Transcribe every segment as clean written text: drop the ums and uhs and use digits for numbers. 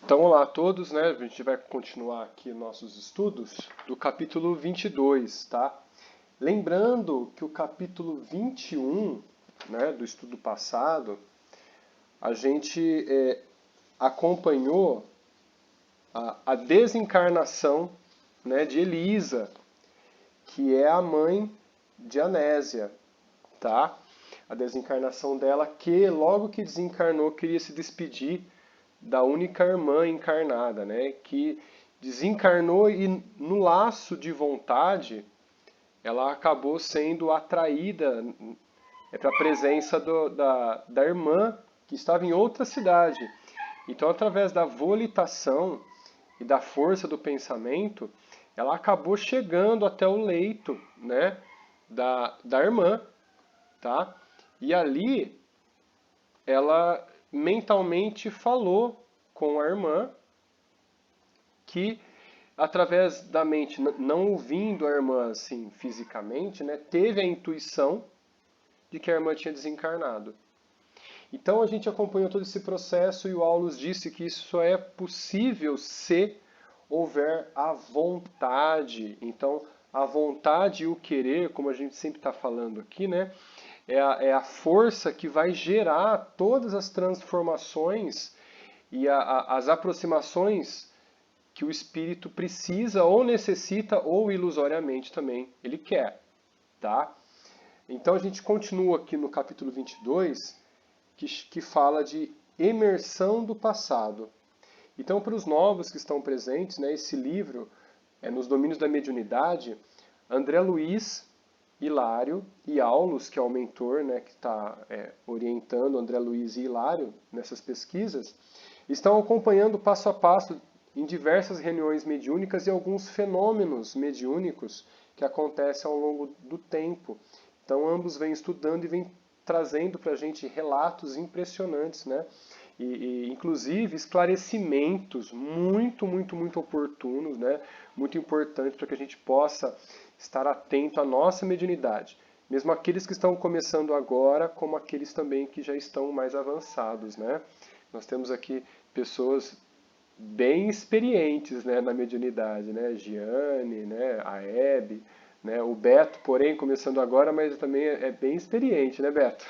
Então, olá a todos, né? A gente vai continuar aqui nossos estudos do capítulo 22, tá? Lembrando que o capítulo 21, né, do estudo passado, a gente acompanhou a desencarnação, né, de Elisa, que é a mãe de Anésia, tá? A desencarnação dela, que logo que desencarnou queria se despedir da única irmã encarnada, né? Que desencarnou e no laço de vontade ela acabou sendo atraída para a presença da irmã que estava em outra cidade. Então, através da volitação e da força do pensamento, ela acabou chegando até o leito, né, da irmã, tá? E ali ela mentalmente falou com a irmã que através da mente, não ouvindo a irmã assim fisicamente, né, teve a intuição de que a irmã tinha desencarnado. Então a gente acompanhou todo esse processo e o Aulus disse que isso só é possível se houver a vontade. Então a vontade e o querer, como a gente sempre está falando aqui, né, é a força que vai gerar todas as transformações e as aproximações que o espírito precisa ou necessita ou ilusoriamente também ele quer, tá? Então a gente continua aqui no capítulo 22, que fala de emersão do passado. Então, para os novos que estão presentes, né, esse livro é nos domínios da mediunidade, André Luiz, Hilário e Aulus, que é o mentor, né, que está orientando André Luiz e Hilário nessas pesquisas, estão acompanhando passo a passo em diversas reuniões mediúnicas e alguns fenômenos mediúnicos que acontecem ao longo do tempo. Então, ambos vêm estudando e vêm trazendo para a gente relatos impressionantes, né? Inclusive esclarecimentos muito oportunos, né? Muito importantes para que a gente possa estar atento à nossa mediunidade. Mesmo aqueles que estão começando agora, como aqueles também que já estão mais avançados, né? Nós temos aqui pessoas bem experientes, né, na mediunidade, né? Giane, né? A Hebe, né? O Beto, porém, começando agora, mas também é bem experiente, né, Beto?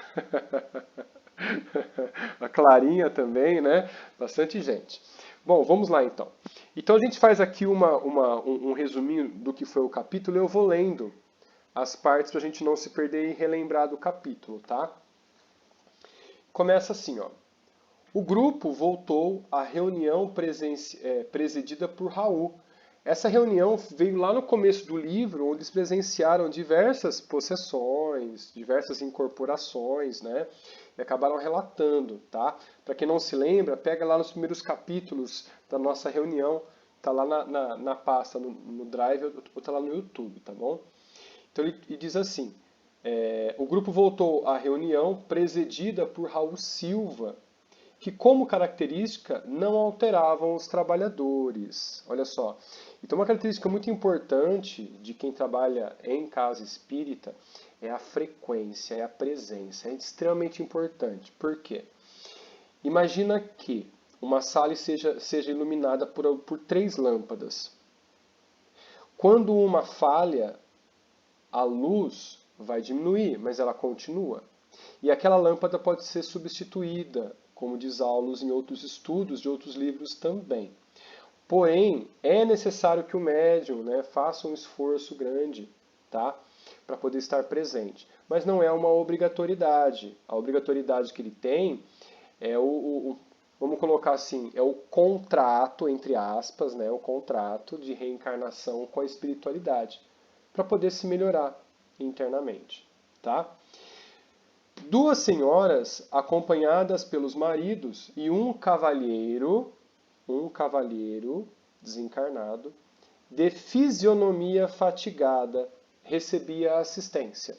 A Clarinha também, né? Bastante gente. Bom, vamos lá então. Então a gente faz aqui um resuminho do que foi o capítulo. Eu vou lendo as partes para a gente não se perder e relembrar do capítulo, tá? Começa assim, ó. O grupo voltou à reunião presidida por Raul. Essa reunião veio lá no começo do livro, onde eles presenciaram diversas possessões, diversas incorporações, né? E acabaram relatando, tá? Para quem não se lembra, pega lá nos primeiros capítulos da nossa reunião, tá lá na pasta, no Drive, ou tá lá no YouTube, tá bom? Então ele diz assim, o grupo voltou à reunião presidida por Raul Silva, que como característica não alteravam os trabalhadores. Olha só. Então uma característica muito importante de quem trabalha em casa espírita é a frequência, é a presença. É extremamente importante. Por quê? Imagina que uma sala seja iluminada por 3 lâmpadas. Quando uma falha, a luz vai diminuir, mas ela continua. E aquela lâmpada pode ser substituída, como diz Aulus em outros estudos de outros livros também. Porém, é necessário que o médium, né, faça um esforço grande, tá, para poder estar presente. Mas não é uma obrigatoriedade. A obrigatoriedade que ele tem é vamos colocar assim, é o contrato, entre aspas, né, o contrato de reencarnação com a espiritualidade, para poder se melhorar internamente, tá? 2 senhoras acompanhadas pelos maridos e um cavalheiro desencarnado, de fisionomia fatigada, recebia assistência.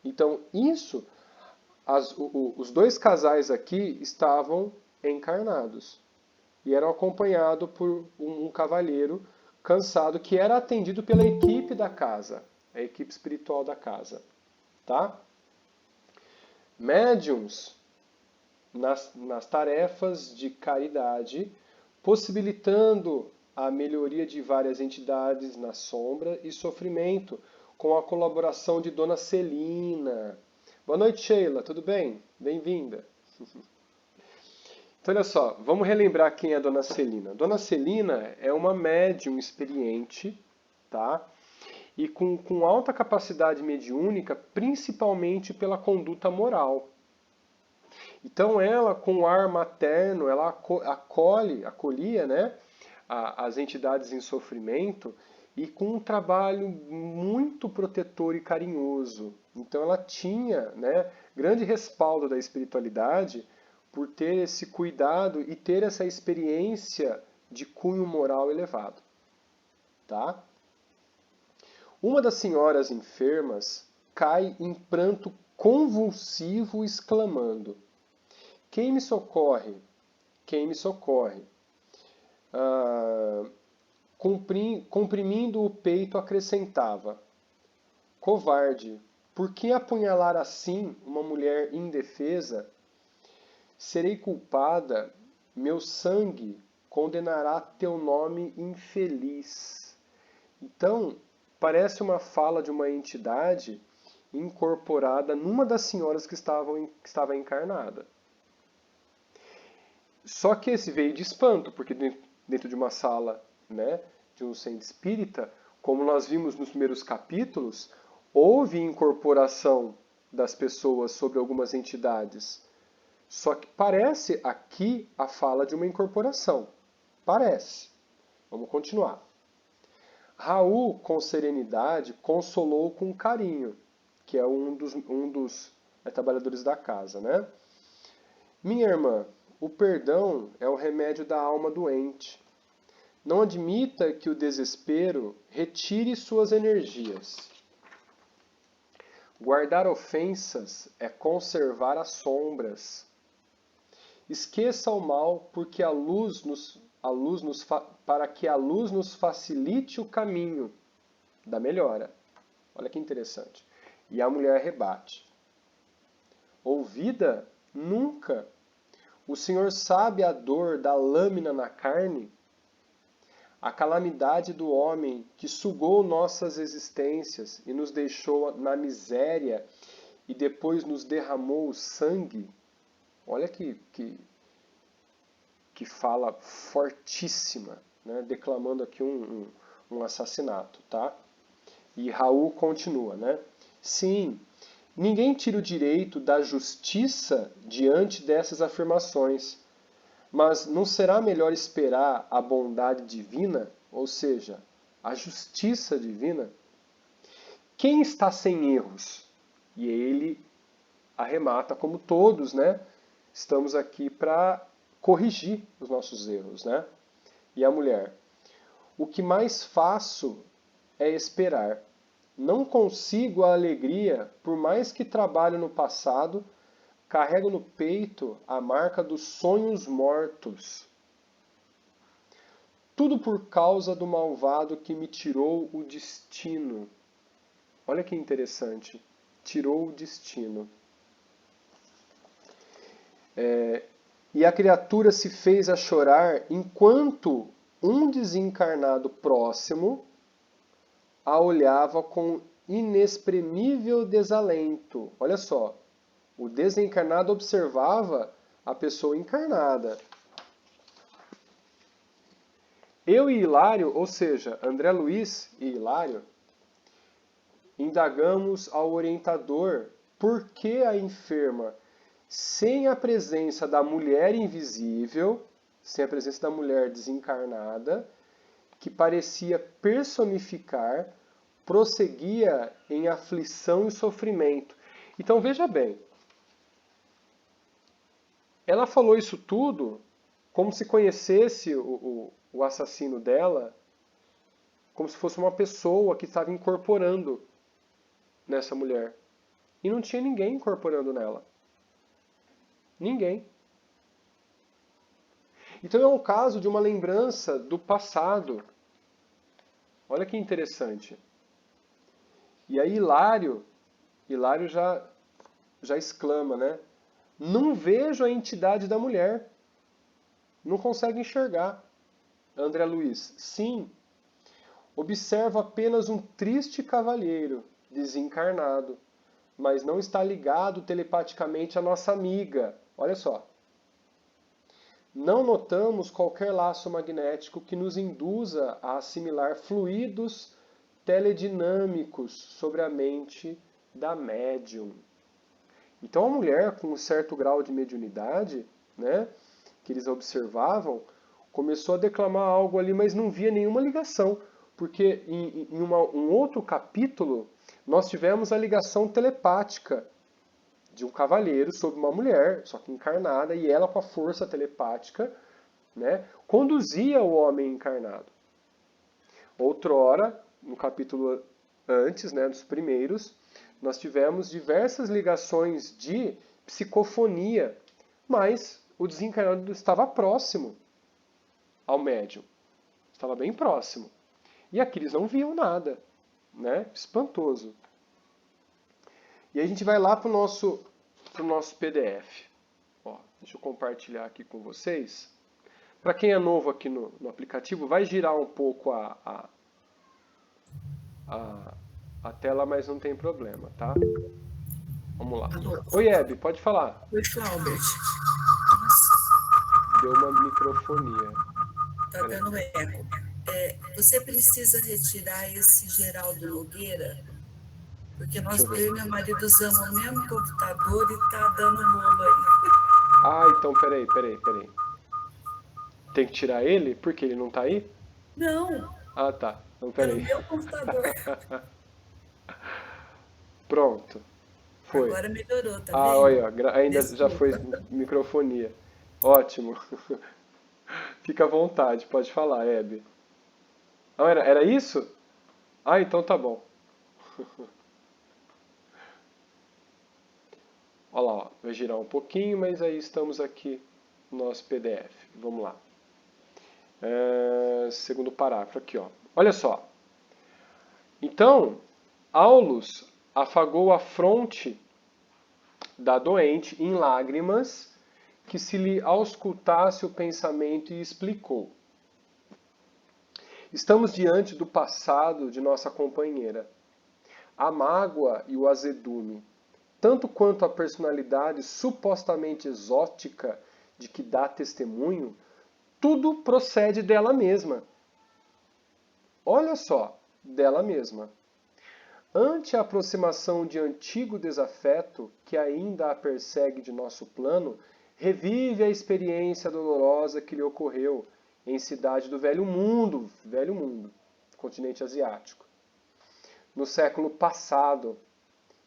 Então, isso, os 2 casais aqui estavam encarnados e eram acompanhados por um cavalheiro cansado que era atendido pela equipe da casa, a equipe espiritual da casa, tá? Médiums nas tarefas de caridade possibilitando a melhoria de várias entidades na sombra e sofrimento, com a colaboração de Dona Celina. Boa noite, Sheila, tudo bem? Bem-vinda. Então, olha só, vamos relembrar quem é a Dona Celina. Dona Celina é uma médium experiente, tá? E com alta capacidade mediúnica, principalmente pela conduta moral. Então ela, com o ar materno, ela acolhia, né, as entidades em sofrimento e com um trabalho muito protetor e carinhoso. Então ela tinha, né, grande respaldo da espiritualidade por ter esse cuidado e ter essa experiência de cunho moral elevado. Tá? Uma das senhoras enfermas cai em pranto convulsivo, exclamando: "Quem me socorre? Quem me socorre?" Comprimindo o peito, acrescentava: "Covarde, por que apunhalar assim uma mulher indefesa? Serei culpada, meu sangue condenará teu nome infeliz." Então, parece uma fala de uma entidade incorporada numa das senhoras que estava encarnada. Só que esse veio de espanto, porque dentro de uma sala, né, de um centro espírita, como nós vimos nos primeiros capítulos, houve incorporação das pessoas sobre algumas entidades. Só que parece aqui a fala de uma incorporação. Parece. Vamos continuar. Raul, com serenidade, consolou com carinho, que é um dos trabalhadores da casa, né? Minha irmã, o perdão é o remédio da alma doente. Não admita que o desespero retire suas energias. Guardar ofensas é conservar as sombras. Esqueça o mal, porque para que a luz nos facilite o caminho da melhora. Olha que interessante. E a mulher rebate: ouvida? Nunca. O Senhor sabe a dor da lâmina na carne? A calamidade do homem que sugou nossas existências e nos deixou na miséria e depois nos derramou o sangue? Olha que fala fortíssima, né? Declamando aqui um assassinato, tá? E Raul continua, né? Sim, ninguém tira o direito da justiça diante dessas afirmações, mas não será melhor esperar a bondade divina, ou seja, a justiça divina? Quem está sem erros? E ele arremata, como todos, né? Estamos aqui para corrigir os nossos erros, né? E a mulher: o que mais faço é esperar. Não consigo a alegria, por mais que trabalho no passado, carrego no peito a marca dos sonhos mortos. Tudo por causa do malvado que me tirou o destino. Olha que interessante. Tirou o destino. E a criatura se fez a chorar enquanto um desencarnado próximo a olhava com inexprimível desalento. Olha só, o desencarnado observava a pessoa encarnada. Eu e Hilário, ou seja, André Luiz e Hilário, indagamos ao orientador por que a enferma, sem a presença da mulher invisível, sem a presença da mulher desencarnada, que parecia personificar, prosseguia em aflição e sofrimento. Então veja bem, ela falou isso tudo como se conhecesse o assassino dela, como se fosse uma pessoa que estava incorporando nessa mulher. E não tinha ninguém incorporando nela. Ninguém. Então é um caso de uma lembrança do passado. Olha que interessante. E aí Hilário já exclama, né? Não vejo a entidade da mulher. Não consegue enxergar. André Luiz, sim. Observo apenas um triste cavalheiro, desencarnado, mas não está ligado telepaticamente à nossa amiga. Olha só. Não notamos qualquer laço magnético que nos induza a assimilar fluidos teledinâmicos sobre a mente da médium. Então a mulher com um certo grau de mediunidade, né, que eles observavam, começou a declamar algo ali, mas não via nenhuma ligação, porque em um outro capítulo nós tivemos a ligação telepática de um cavalheiro sobre uma mulher, só que encarnada, e ela com a força telepática, né, conduzia o homem encarnado. Outrora, no capítulo antes, né, dos primeiros, nós tivemos diversas ligações de psicofonia, mas o desencarnado estava próximo ao médium. Estava bem próximo. E aqui eles não viam nada, né? Espantoso. E aí a gente vai lá para o nosso PDF. Ó, deixa eu compartilhar aqui com vocês. Para quem é novo aqui no aplicativo, vai girar um pouco a tela, mas não tem problema, tá? Vamos lá. Alô. Oi, Hebe, pode falar. Oi, Claubert. Deu uma microfonia. Tá dando eco. Você precisa retirar esse Geraldo Nogueira, porque eu e meu marido usamos o mesmo computador e tá dando rolo aí. Ah, então peraí. Tem que tirar ele? Porque ele não tá aí? Não. Ah, tá. Então Era o peraí. meu computador. Pronto. Foi. Agora melhorou, tá Ah, vendo? olha, ainda já Desculpa. foi microfonia. Ótimo. Fica à vontade, pode falar, Hebe. Ah, era isso? Ah, então tá bom. Olha lá, ó, vai girar um pouquinho, mas aí estamos aqui no nosso PDF. Vamos lá. Segundo parágrafo aqui, ó. Olha só. Então, Aulus afagou a fronte da doente em lágrimas, que se lhe auscultasse o pensamento e explicou. Estamos diante do passado de nossa companheira. A mágoa e o azedume, tanto quanto a personalidade supostamente exótica de que dá testemunho, tudo procede dela mesma. Olha só, dela mesma. Ante a aproximação de antigo desafeto que ainda a persegue de nosso plano, revive a experiência dolorosa que lhe ocorreu em cidade do Velho Mundo, continente asiático, no século passado,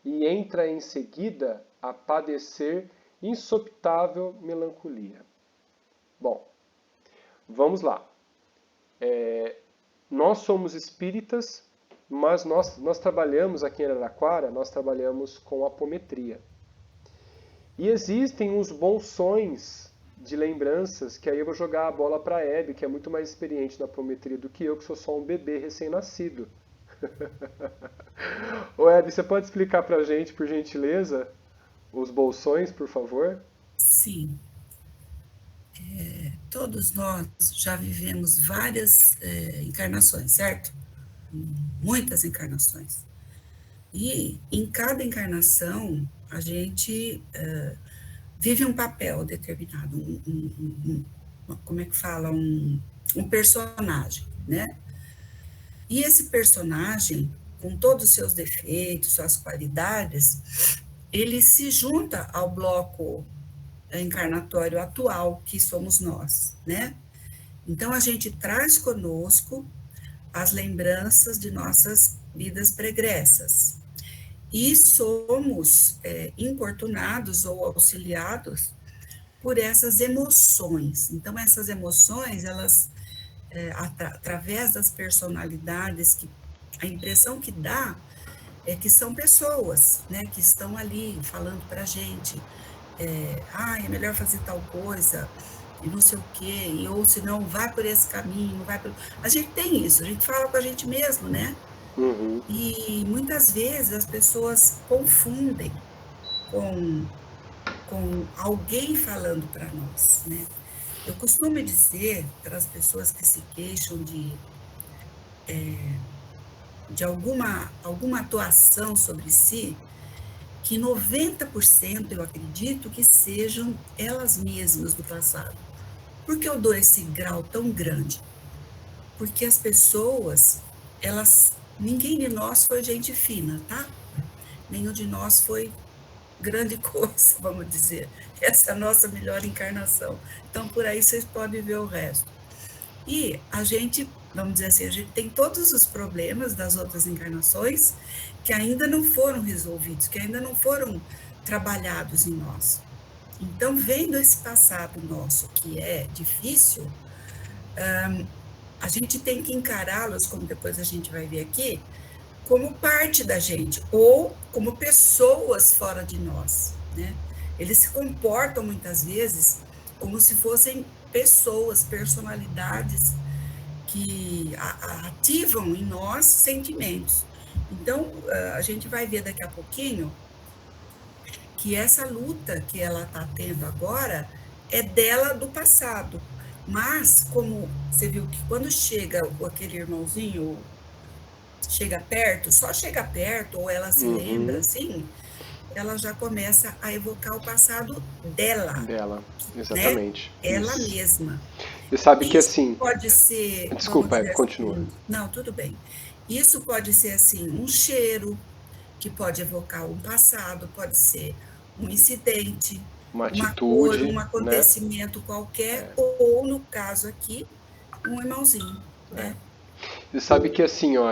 e entra em seguida a padecer insopitável melancolia. Bom, vamos lá. Nós somos espíritas, mas nós trabalhamos aqui em Araraquara, nós trabalhamos com apometria. E existem uns bolsões de lembranças, que aí eu vou jogar a bola para a Hebe, que é muito mais experiente na apometria do que eu, que sou só um bebê recém-nascido. Ô Hebe, você pode explicar pra gente, por gentileza, os bolsões, por favor? Sim. Todos nós já vivemos várias encarnações, certo? Muitas encarnações. E em cada encarnação, a gente vive um papel determinado, como é que fala? Um personagem, né? E esse personagem, com todos os seus defeitos, suas qualidades, ele se junta ao bloco encarnatório atual, que somos nós, né? Então, a gente traz conosco as lembranças de nossas vidas pregressas. E somos importunados ou auxiliados por essas emoções. Então, essas emoções, elas, através das personalidades, a impressão que dá é que são pessoas, né, que estão ali falando para a gente, é melhor fazer tal coisa, e não sei o quê, ou se não, vai por esse caminho, vai por... A gente tem isso, a gente fala com a gente mesmo, né? Uhum. E muitas vezes as pessoas confundem com alguém falando para nós, né? Eu costumo dizer para as pessoas que se queixam de alguma atuação sobre si, que 90% eu acredito que sejam elas mesmas do passado. Por que eu dou esse grau tão grande? Porque as pessoas, ninguém de nós foi gente fina, tá? Nenhum de nós foi grande coisa, vamos dizer. Essa é a nossa melhor encarnação. Então, por aí vocês podem ver o resto. E a gente, vamos dizer assim, a gente tem todos os problemas das outras encarnações que ainda não foram resolvidos, que ainda não foram trabalhados em nós. Então, vendo esse passado nosso que é difícil, a gente tem que encará-los, como depois a gente vai ver aqui, como parte da gente, ou como pessoas fora de nós, né? Eles se comportam muitas vezes como se fossem pessoas, personalidades que ativam em nós sentimentos. Então, a gente vai ver daqui a pouquinho que essa luta que ela está tendo agora é dela do passado. Mas, como você viu que quando chega aquele irmãozinho, chega perto, só chega perto, ou ela se lembra assim, ela já começa a evocar o passado dela, Dela, né? exatamente. Ela Isso. mesma. Você sabe que Isso assim. pode ser, vamos Desculpa, dizer continua. assim, não, tudo bem. Isso pode ser assim, um cheiro, que pode evocar um passado, pode ser um incidente, Uma uma cor, atitude, um né? acontecimento qualquer, ou, no caso aqui, um irmãozinho, né? Você sabe que assim, ó,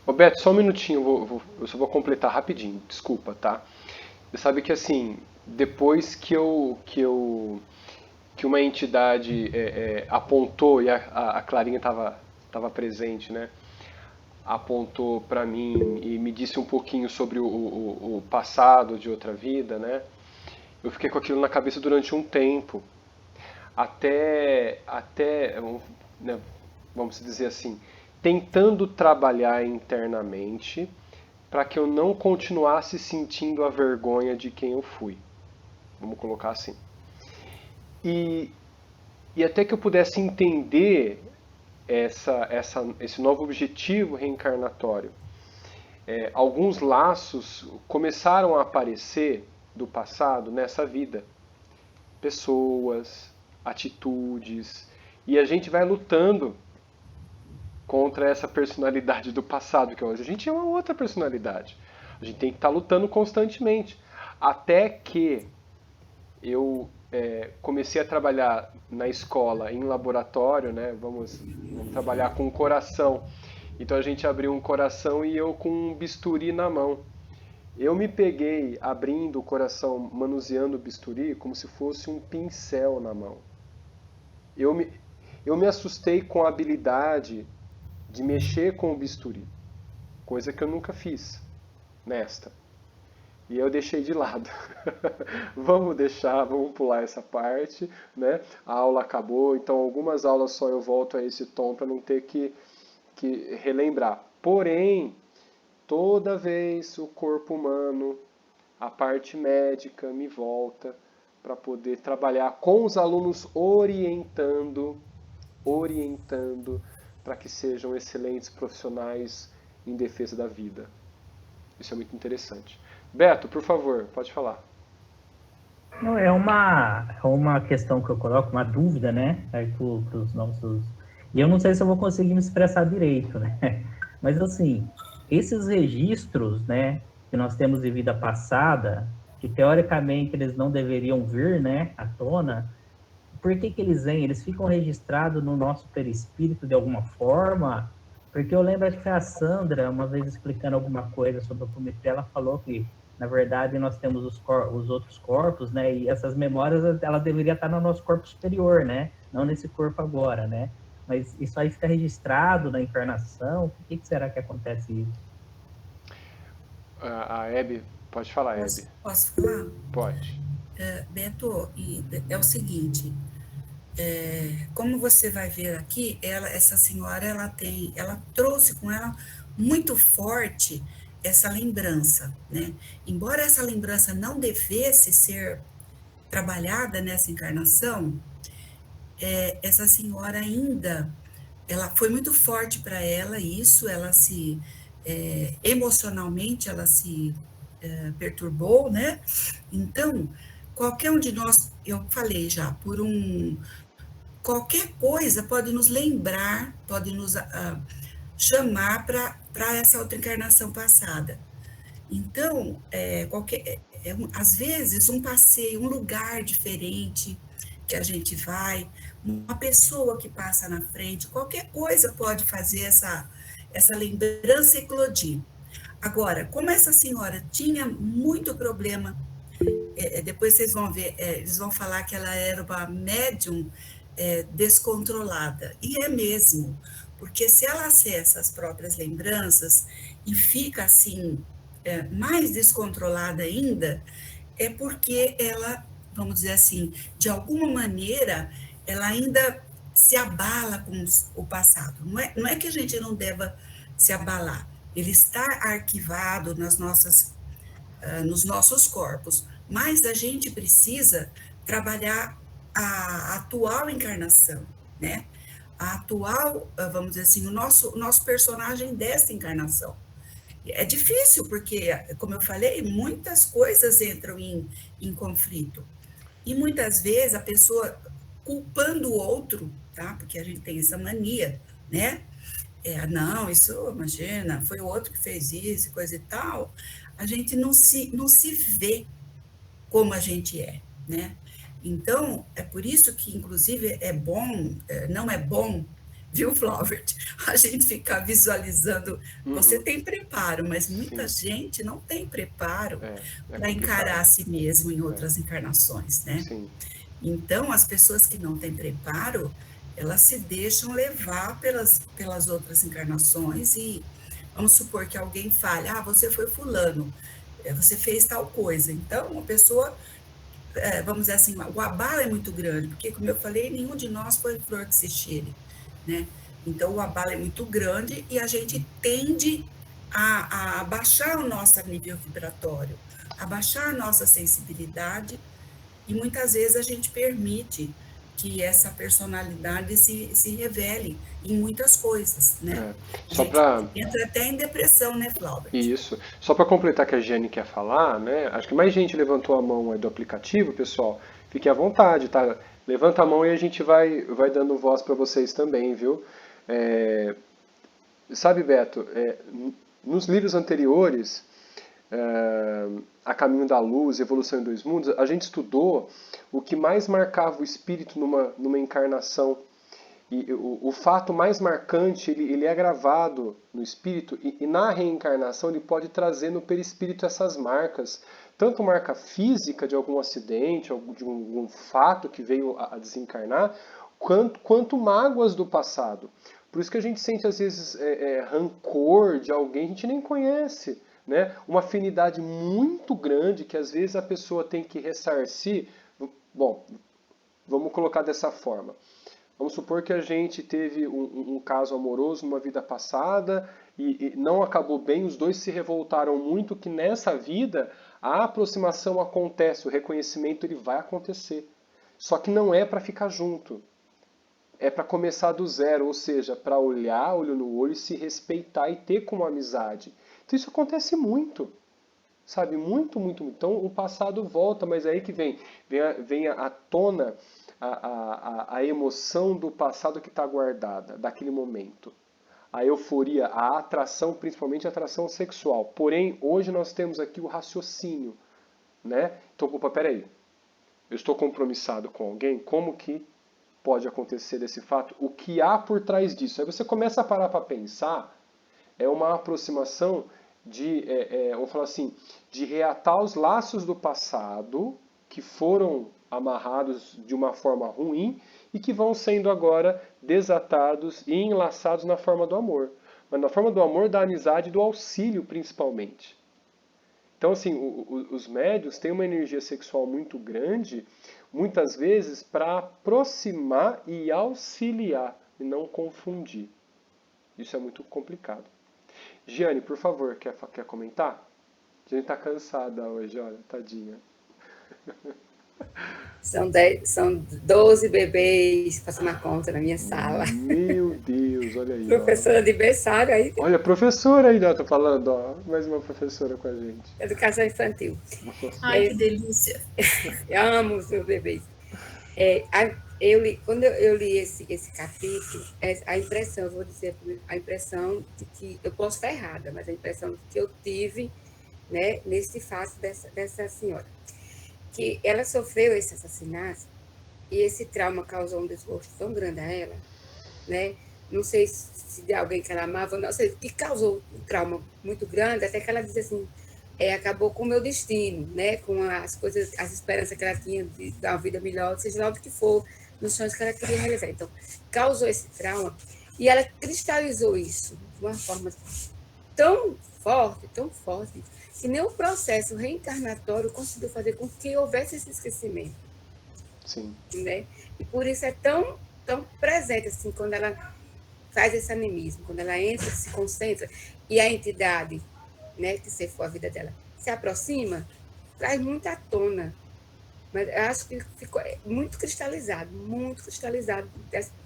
Roberto, só um minutinho, eu só vou completar rapidinho, desculpa, tá? Você sabe que assim, depois que uma entidade apontou, e a Clarinha estava presente, né? Apontou para mim e me disse um pouquinho sobre o passado de outra vida, né? Eu fiquei com aquilo na cabeça durante um tempo, até né, vamos dizer assim, tentando trabalhar internamente para que eu não continuasse sentindo a vergonha de quem eu fui. Vamos colocar assim. E, e até que eu pudesse entender esse novo objetivo reencarnatório. Alguns laços começaram a aparecer do passado nessa vida. Pessoas, atitudes, e a gente vai lutando contra essa personalidade do passado, que hoje a gente é uma outra personalidade. A gente tem que estar lutando constantemente. Até que eu comecei a trabalhar na escola, em laboratório, né? Vamos trabalhar com o coração. Então a gente abriu um coração e eu com um bisturi na mão. Eu me peguei abrindo o coração, manuseando o bisturi como se fosse um pincel na mão. Eu me, eu me assustei com a habilidade de mexer com o bisturi, coisa que eu nunca fiz nesta. E eu deixei de lado. Vamos pular essa parte, né? A aula acabou, então algumas aulas só eu volto a esse tom para não ter que relembrar. Porém, toda vez o corpo humano, a parte médica me volta para poder trabalhar com os alunos orientando para que sejam excelentes profissionais em defesa da vida. Isso é muito interessante. Beto, por favor, pode falar. Não, é uma questão que eu coloco, uma dúvida, né? Aí para os nossos. E eu não sei se eu vou conseguir me expressar direito, né? Mas assim, esses registros, né, que nós temos de vida passada, que teoricamente eles não deveriam vir, né, à tona, por que que eles vêm? Eles ficam registrados no nosso perispírito de alguma forma? Porque eu lembro, acho que foi a Sandra, uma vez explicando alguma coisa sobre a apometria, ela falou que, na verdade, nós temos os outros corpos, né? E essas memórias, ela deveria estar no nosso corpo superior, né? Não nesse corpo agora, né? Mas isso aí fica registrado na encarnação? Por que será que acontece isso? A Hebe, pode falar, Hebe. Posso falar? Pode. Beto, é o seguinte, como você vai ver aqui, essa senhora, ela trouxe com ela muito forte essa lembrança, né? Embora essa lembrança não devesse ser trabalhada nessa encarnação, essa senhora ainda, ela foi muito forte para ela isso, ela se, emocionalmente, ela se perturbou, né? Então, qualquer um de nós, eu falei já, qualquer coisa pode nos lembrar, pode nos chamar para essa outra encarnação passada. Então, às vezes, um passeio, um lugar diferente que a gente vai, uma pessoa que passa na frente, qualquer coisa pode fazer essa lembrança eclodir. Agora, como essa senhora tinha muito problema, depois vocês vão ver, eles vão falar que ela era uma médium descontrolada, e é mesmo, porque se ela acessa as próprias lembranças e fica assim, mais descontrolada ainda, é porque ela, vamos dizer assim, de alguma maneira, ela ainda se abala com o passado. Não é que a gente não deva se abalar, ele está arquivado nos nossos corpos, mas a gente precisa trabalhar a atual encarnação, né? A atual, vamos dizer assim, o nosso personagem desta encarnação. É difícil, porque, como eu falei, muitas coisas entram em conflito. E muitas vezes a pessoa culpando o outro, tá? Porque a gente tem essa mania, né? Não, isso, imagina, foi o outro que fez isso, coisa e tal. A gente não se vê como a gente é, né? Então, é por isso que, inclusive, não é bom, viu, Flaubert, a gente ficar visualizando. Você Uhum. tem preparo, mas muita Sim, gente não tem preparo é para encarar complicado. a si mesmo em É, outras encarnações, né? sim. Então, as pessoas que não têm preparo, elas se deixam levar pelas outras encarnações e vamos supor que alguém fale, você foi fulano, você fez tal coisa. Então, a pessoa, vamos dizer assim, o abalo é muito grande, porque, como eu falei, nenhum de nós foi flor que se cheire, né? Então, o abalo é muito grande e a gente tende a baixar o nosso nível vibratório, a baixar a nossa sensibilidade e muitas vezes a gente permite que essa personalidade se revele em muitas coisas, né? É. A Só gente para entra até em depressão, né, Flaubert? isso, só para completar que a Giane quer falar, né? Acho que mais gente levantou a mão aí do aplicativo, pessoal. Fiquem à vontade, tá? Levanta a mão e a gente vai dando voz para vocês também, viu? É, sabe, Beto, nos livros anteriores, A Caminho da Luz, Evolução em Dois Mundos, a gente estudou o que mais marcava o espírito numa encarnação. E o fato mais marcante, ele é gravado no espírito e na reencarnação ele pode trazer no perispírito essas marcas, tanto marca física de algum acidente, de algum fato que veio a desencarnar, quanto mágoas do passado. Por isso que a gente sente às vezes rancor de alguém que a gente nem conhece, né? Uma afinidade muito grande que às vezes a pessoa tem que ressarcir. Bom, vamos colocar dessa forma. Vamos supor que a gente teve um caso amoroso numa vida passada e não acabou bem, os dois se revoltaram muito, que nessa vida a aproximação acontece, o reconhecimento ele vai acontecer. Só que não é para ficar junto, é para começar do zero, ou seja, para olhar olho no olho e se respeitar e ter como amizade. Então isso acontece muito, sabe? Muito, muito, muito. Então o passado volta, mas é aí que vem à tona a emoção do passado que está guardada, daquele momento. A euforia, a atração, principalmente a atração sexual. Porém, hoje nós temos aqui o raciocínio, né? Então, opa, peraí, eu estou compromissado com alguém, como que pode acontecer esse fato? O que há por trás disso? Aí você começa a parar para pensar, é uma aproximação vamos falar assim, de reatar os laços do passado que foram amarrados de uma forma ruim e que vão sendo agora desatados e enlaçados na forma do amor. Mas na forma do amor, da amizade e do auxílio, principalmente. Então, assim, os médios têm uma energia sexual muito grande, muitas vezes, para aproximar e auxiliar, e não confundir. Isso é muito complicado. Giane, por favor, quer comentar? A gente tá cansada hoje, olha, tadinha. São 12 bebês passando a conta na minha sala. Meu Deus, olha aí, ó. Professora de berçário, aí, Olha, a professora aí, ó, tá falando, ó. Mais uma professora com a gente. educação infantil. Ai, que delícia. Eu amo os meus bebês. Quando eu li esse capítulo, a impressão, eu vou dizer, a impressão de que, eu posso estar errada, mas a impressão que eu tive, né, nesse fato dessa senhora, que ela sofreu esse assassinato e esse trauma causou um desgosto tão grande a ela, né? Não sei se de alguém que ela amava, não sei, que causou um trauma muito grande, até que ela diz assim, acabou com o meu destino, né? Com as coisas, as esperanças que ela tinha de dar uma vida melhor, seja lá o que for, nos sonhos que ela queria realizar. Então, causou esse trauma e ela cristalizou isso de uma forma tão forte, que nem o processo reencarnatório conseguiu fazer com que houvesse esse esquecimento. Sim. Né? E por isso é tão presente, assim, quando ela faz esse animismo, quando ela entra, se concentra, e a entidade, né, que ceifou a vida dela, se aproxima, traz muito à tona. Mas eu acho que ficou muito cristalizado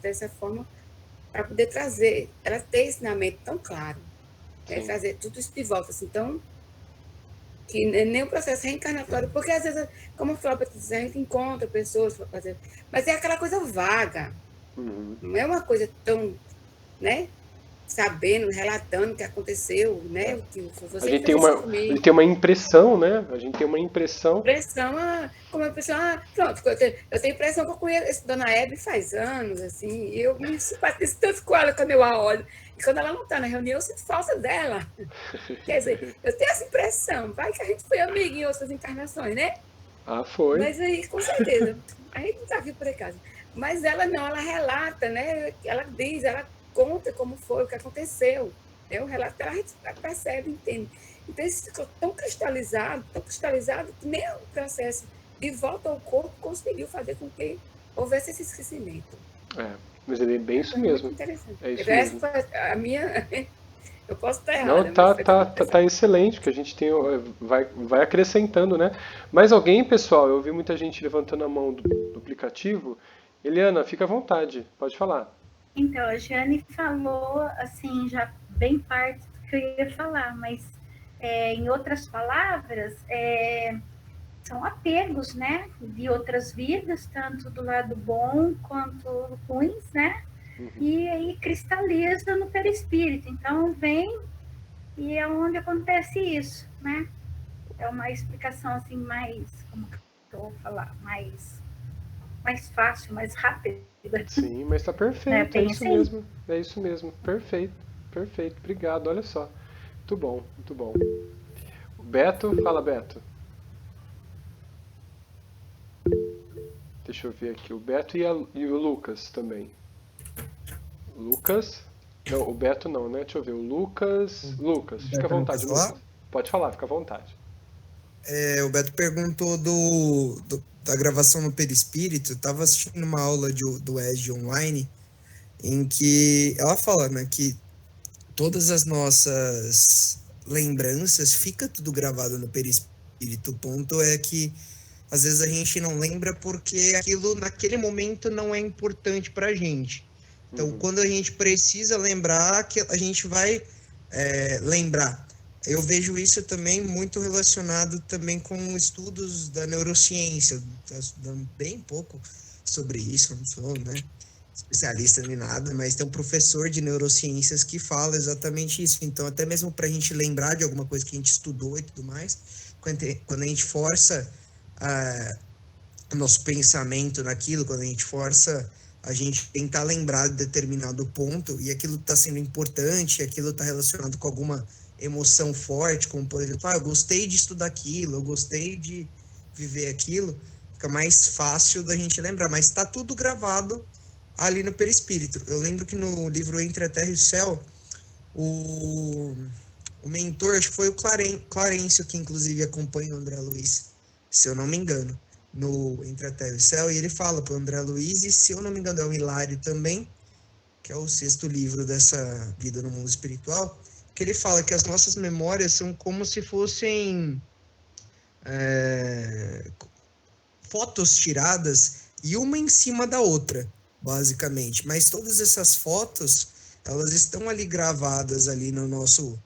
dessa forma, para poder trazer, ela ter esse ensinamento tão claro, né, trazer tudo isso de volta, assim, tão que nem o processo reencarnatório, porque às vezes, como eu falei, a gente encontra pessoas para fazer, mas é aquela coisa vaga, não é uma coisa tão, né, sabendo, relatando o que aconteceu, né, o que você a gente comigo. tem uma impressão, né? A gente tem uma impressão. Como a pessoa, pronto, eu tenho impressão que eu conheço Dona Hebe faz anos, assim, e eu me simpatizo tanto com ela quando eu a olho. E quando ela não está na reunião, eu sinto falta dela. Quer dizer, eu tenho essa impressão. Vai que a gente foi amiga em outras encarnações, né? Ah, foi. Mas aí, com certeza. A gente não está aqui por acaso. Mas ela não, ela relata, né? Ela diz, ela conta como foi, o que aconteceu. Né? O relato dela a gente percebe, entende. Então, isso ficou tão cristalizado, que nem o processo de volta ao corpo conseguiu fazer com que houvesse esse esquecimento. Mas é bem isso mesmo. Interessante. É isso mesmo. A minha... Eu posso estar errada. Não, tá excelente, que a gente tem, vai acrescentando, né? Mais alguém, pessoal? Eu vi muita gente levantando a mão do aplicativo. Eliana, fica à vontade, pode falar. Então, a Jane falou, assim, já bem parte do que eu ia falar, mas em outras palavras, são apegos, né, de outras vidas, tanto do lado bom quanto ruins, né? E aí cristaliza no perispírito. Então, vem e é onde acontece isso, né? É uma explicação, assim, mais, como que eu vou falar, mais fácil, mais rápida. Sim, mas tá perfeito, é isso assim? mesmo. É isso mesmo, perfeito, obrigado, olha só. Muito bom, muito bom. O Beto, fala Beto. Deixa eu ver aqui, o Beto e o Lucas também. Lucas? Não, o Beto não, né? Deixa eu ver, o Lucas. Lucas, fica à vontade, Lucas. Pode falar, fica à vontade. O Beto perguntou da gravação no perispírito. Eu estava assistindo uma aula do ESG online, em que ela fala, né, que todas as nossas lembranças fica tudo gravado no perispírito. O ponto é que às vezes a gente não lembra porque aquilo naquele momento não é importante para a gente. Então, quando a gente precisa lembrar, que a gente vai lembrar. Eu vejo isso também muito relacionado também com estudos da neurociência. Estou estudando bem pouco sobre isso, não sou, né, especialista nem nada, mas tem um professor de neurociências que fala exatamente isso. Então, até mesmo para a gente lembrar de alguma coisa que a gente estudou e tudo mais, quando a gente força o nosso pensamento naquilo, quando a gente força a gente tentar lembrar de determinado ponto, e aquilo está sendo importante, aquilo está relacionado com alguma emoção forte, como por exemplo, eu gostei de estudar aquilo, eu gostei de viver aquilo, fica mais fácil da gente lembrar, mas está tudo gravado ali no perispírito. Eu lembro que no livro Entre a Terra e o Céu, o mentor, acho que foi o Clarencio, que inclusive acompanha o André Luiz, se eu não me engano, no Entre a Terra e o Céu, e ele fala para o André Luiz, e se eu não me engano é o Hilário também, que é o 6º livro dessa vida no mundo espiritual, que ele fala que as nossas memórias são como se fossem fotos tiradas e uma em cima da outra, basicamente. Mas todas essas fotos, elas estão ali gravadas ali no nosso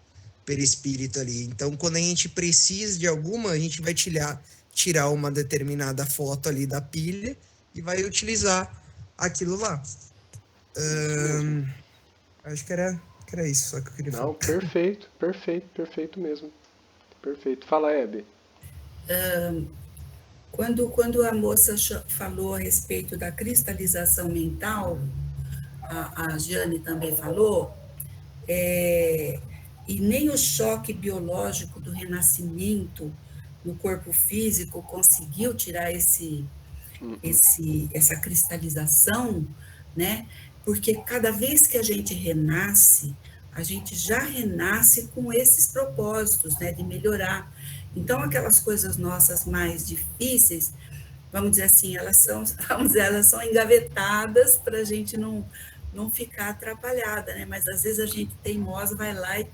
perispírito ali. Então, quando a gente precisa de alguma, a gente vai tirar uma determinada foto ali da pilha e vai utilizar aquilo lá. Acho que era isso só que eu queria falar. Não, perfeito, perfeito, perfeito mesmo. Perfeito. Fala, Hebe. Quando a moça falou a respeito da cristalização mental, a Jane também falou, e nem o choque biológico do renascimento no corpo físico conseguiu tirar essa cristalização, né? Porque cada vez que a gente renasce, a gente já renasce com esses propósitos, né, de melhorar. Então, aquelas coisas nossas mais difíceis, vamos dizer assim, elas são engavetadas para a gente não ficar atrapalhada, né? Mas às vezes a gente teimosa vai lá e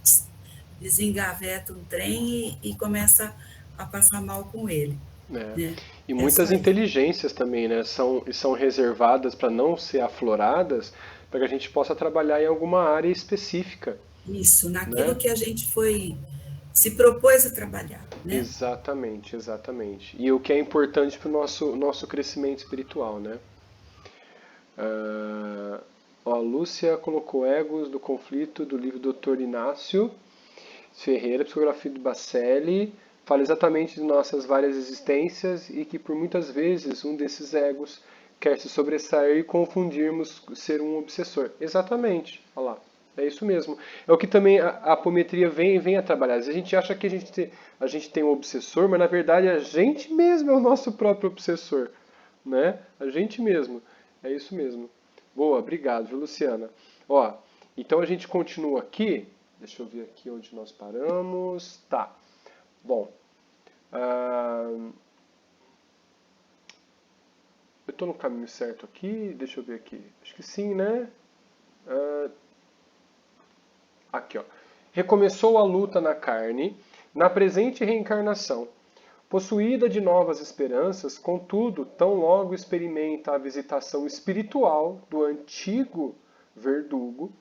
desengaveta um trem e começa a passar mal com ele. Né? E muitas inteligências também, né? São reservadas para não ser afloradas, para que a gente possa trabalhar em alguma área específica. Isso, naquilo que a gente se propôs a trabalhar. Né? Exatamente, exatamente. E o que é importante para o nosso crescimento espiritual, né? A Lúcia colocou Egos do Conflito, do livro do Dr. Inácio Ferreira, psicografia do Bacelli, fala exatamente de nossas várias existências e que por muitas vezes um desses egos quer se sobressair e confundirmos ser um obsessor. Exatamente, olha lá, é isso mesmo. É o que também a apometria vem a trabalhar. A gente acha que a gente tem um obsessor, mas na verdade a gente mesmo é o nosso próprio obsessor, né? A gente mesmo, é isso mesmo. Boa, obrigado, viu, Luciana? Ó, então a gente continua aqui. Deixa eu ver aqui onde nós paramos. Tá. Bom. Eu estou no caminho certo aqui. Deixa eu ver aqui. Acho que sim, né? Aqui, ó. Recomeçou a luta na carne, na presente reencarnação. Possuída de novas esperanças, contudo, tão logo experimenta a visitação espiritual do antigo verdugo,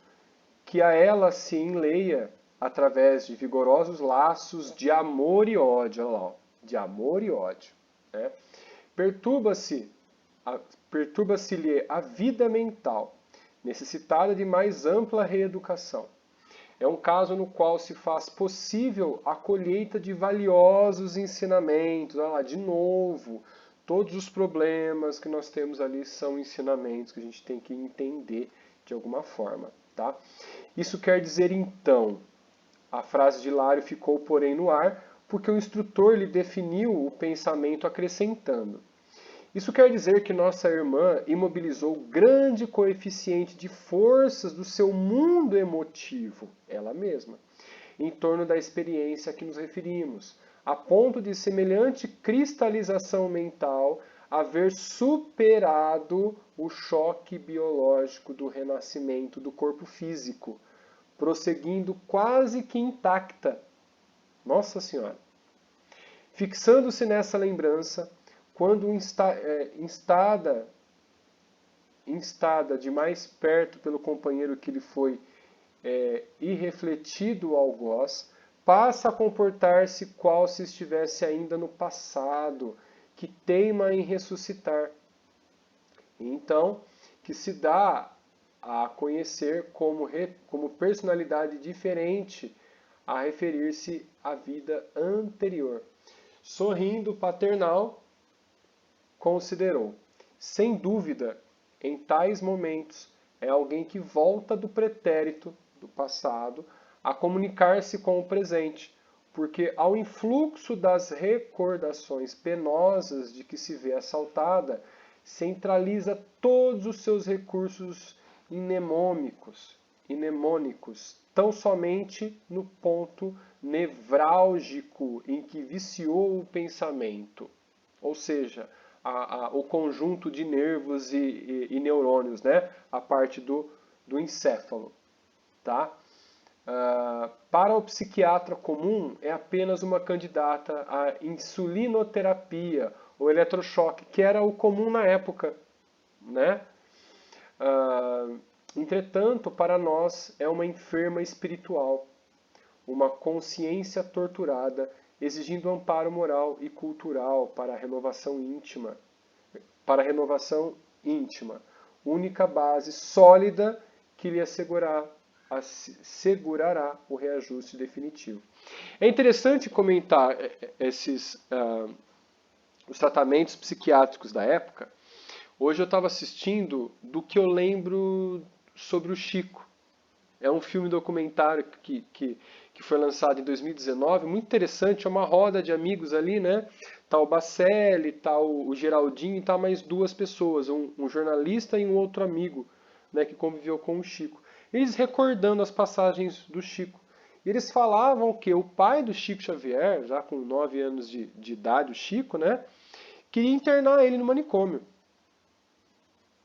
que a ela se enleia através de vigorosos laços de amor e ódio. Olha lá, ó, de amor e ódio. Né? Perturba-se-lhe a vida mental, necessitada de mais ampla reeducação. É um caso no qual se faz possível a colheita de valiosos ensinamentos. Olha lá, de novo, todos os problemas que nós temos ali são ensinamentos que a gente tem que entender de alguma forma. Tá? Isso quer dizer, então, a frase de Hilário ficou, porém, no ar, porque o instrutor lhe definiu o pensamento acrescentando. Isso quer dizer que nossa irmã imobilizou grande coeficiente de forças do seu mundo emotivo, ela mesma, em torno da experiência a que nos referimos, a ponto de semelhante cristalização mental haver superado o choque biológico do renascimento do corpo físico, prosseguindo quase que intacta. Nossa Senhora! Fixando-se nessa lembrança, quando instada de mais perto pelo companheiro que lhe foi irrefletido algoz, passa a comportar-se qual se estivesse ainda no passado, que teima em ressuscitar. Então, que se dá a conhecer como personalidade diferente a referir-se à vida anterior. Sorrindo paternal, considerou: sem dúvida, em tais momentos, é alguém que volta do pretérito, do passado, a comunicar-se com o presente, porque ao influxo das recordações penosas de que se vê assaltada, centraliza todos os seus recursos mnemônicos, tão somente no ponto nevrálgico em que viciou o pensamento. Ou seja, o conjunto de nervos e neurônios, né? A parte do encéfalo. Tá? Para o psiquiatra comum, é apenas uma candidata à insulinoterapia o eletrochoque, que era o comum na época, né? Entretanto, para nós é uma enferma espiritual, uma consciência torturada, exigindo amparo moral e cultural para a renovação íntima, única base sólida que lhe assegurará o reajuste definitivo. É interessante comentar os tratamentos psiquiátricos da época. Hoje eu estava assistindo Do que eu lembro sobre o Chico. É um filme documentário que foi lançado em 2019, muito interessante, é uma roda de amigos ali, né? Tá o Bacelli, tá o Geraldinho e tá mais duas pessoas, um jornalista e um outro amigo, né, que conviveu com o Chico. Eles recordando as passagens do Chico. E eles falavam que o pai do Chico Xavier, já com 9 anos de idade, o Chico, né, queria internar ele no manicômio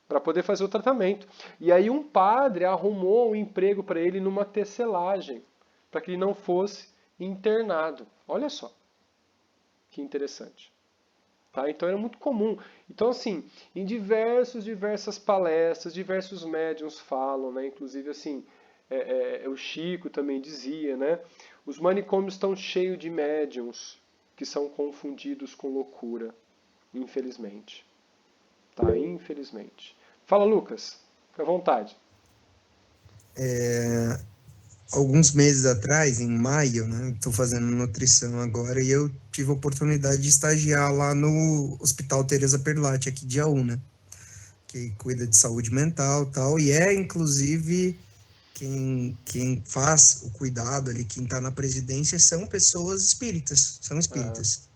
para poder fazer o tratamento. E aí um padre arrumou um emprego para ele numa tecelagem, para que ele não fosse internado. Olha só, que interessante. Tá? Então era muito comum. Então assim, em diversas palestras, diversos médiuns falam, né? Inclusive assim, o Chico também dizia, né? Os manicômios estão cheios de médiuns que são confundidos com loucura, infelizmente. Tá? Infelizmente. Fala, Lucas. Fica à vontade. Alguns meses atrás, em maio, né, estou fazendo nutrição agora, e eu tive a oportunidade de estagiar lá no Hospital Teresa Perlatti, aqui de Jaúna, que cuida de saúde mental e tal, e inclusive, quem faz o cuidado ali, quem está na presidência, são pessoas espíritas, são espíritas.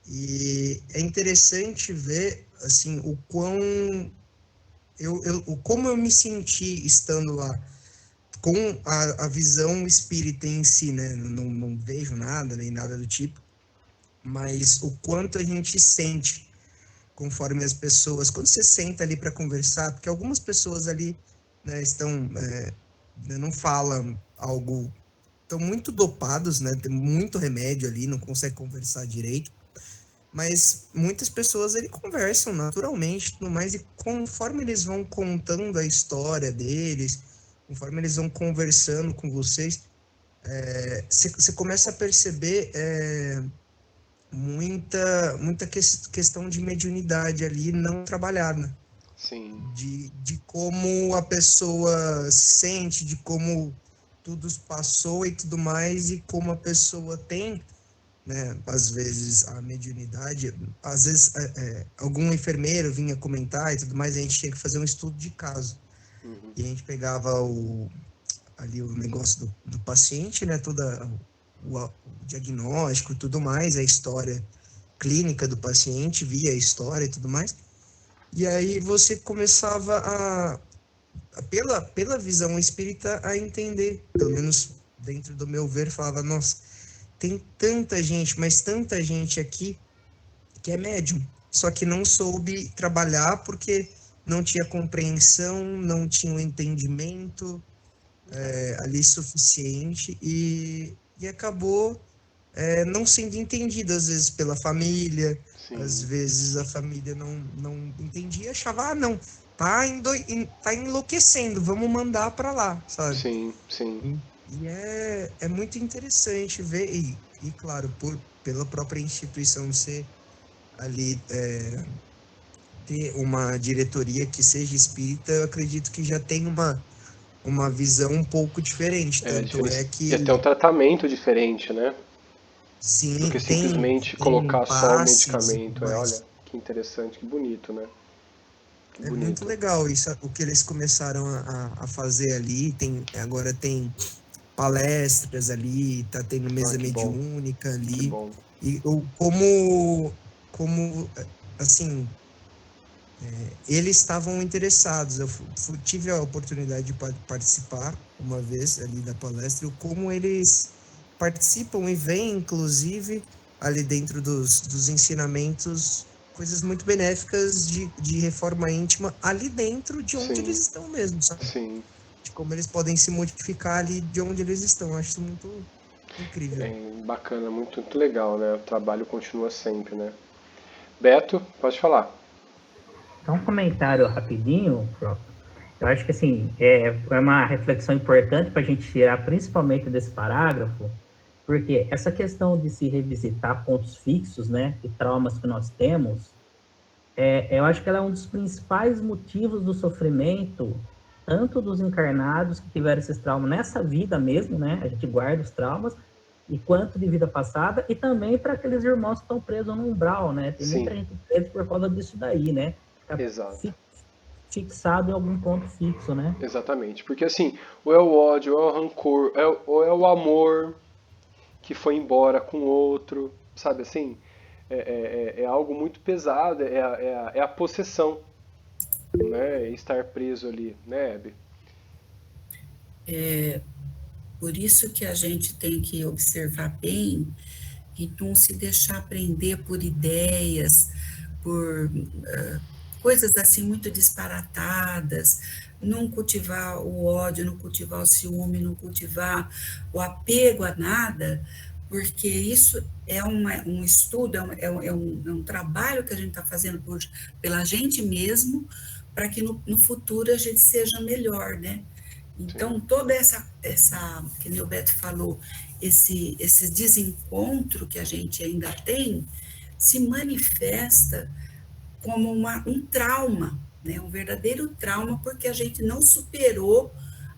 E é interessante ver, assim, o quão... como eu me senti estando lá, com a visão espírita em si, né? Não vejo nada, nem nada do tipo, mas o quanto a gente sente conforme as pessoas, quando você senta ali para conversar, porque algumas pessoas ali, né, não falam algo, estão muito dopados, né? Tem muito remédio ali, não consegue conversar direito. Mas muitas pessoas ali conversam naturalmente, tudo mais, e conforme eles vão contando a história deles, conforme eles vão conversando com vocês, você começa a perceber muita questão de mediunidade ali não trabalhada. Sim. De como a pessoa sente, de como tudo passou e tudo mais, e como a pessoa tem... né, às vezes a mediunidade, às vezes algum enfermeiro vinha comentar e tudo mais, a gente tinha que fazer um estudo de caso. E a gente pegava ali o negócio do paciente, né, o diagnóstico e tudo mais, a história clínica do paciente, via a história e tudo mais, e aí você começava pela visão espírita a entender, pelo menos dentro do meu ver, falava, nossa, tem tanta gente, mas tanta gente aqui que é médium, só que não soube trabalhar porque não tinha compreensão, não tinha um entendimento ali suficiente e acabou não sendo entendido, às vezes pela família. Sim. Às vezes a família não entendia, achava, não, tá enlouquecendo, vamos mandar para lá, sabe? Sim, sim. E é muito interessante ver, e claro, pela própria instituição ser ali, ter uma diretoria que seja espírita, eu acredito que já tem uma visão um pouco diferente. Tanto é que... ia ter um tratamento diferente, né? Sim, do que simplesmente colocar só o medicamento. Olha, que interessante, que bonito, né? É muito legal isso, o que eles começaram a fazer ali. Agora tem palestras ali, tá tendo mesa mediúnica ali. E como assim, eles estavam interessados. Eu tive a oportunidade de participar uma vez ali da palestra, como eles participam e veem, inclusive, ali dentro dos ensinamentos, coisas muito benéficas de reforma íntima ali dentro de onde eles estão mesmo, sabe? Sim. De como eles podem se modificar ali de onde eles estão. Acho isso muito incrível. Bacana, muito legal, né? O trabalho continua sempre, né? Beto, pode falar. Então, um comentário rapidinho, Prof. Eu acho que assim, é uma reflexão importante para a gente tirar principalmente desse parágrafo, porque essa questão de se revisitar pontos fixos, né, e traumas que nós temos, eu acho que ela é um dos principais motivos do sofrimento, tanto dos encarnados que tiveram esses traumas nessa vida mesmo, né, a gente guarda os traumas, e quanto de vida passada, e também para aqueles irmãos que estão presos no umbral, né, tem muita Sim, gente presa por causa disso daí, né, fica exato. fixado em algum ponto fixo, né. Exatamente. Porque assim, ou é o ódio, ou é o rancor, ou é o amor que foi embora com outro, sabe assim? É algo muito pesado, é a possessão, né? Estar preso ali, né, Hebe? Por isso que a gente tem que observar bem e não se deixar prender por ideias, por coisas assim muito disparatadas, não cultivar o ódio, não cultivar o ciúme, não cultivar o apego a nada, porque isso é um estudo, é um trabalho que a gente está fazendo pela gente mesmo, para que no futuro a gente seja melhor, né? Sim. Então, toda que o Beto falou, esse desencontro que a gente ainda tem, se manifesta como um trauma, né? Um verdadeiro trauma, porque a gente não superou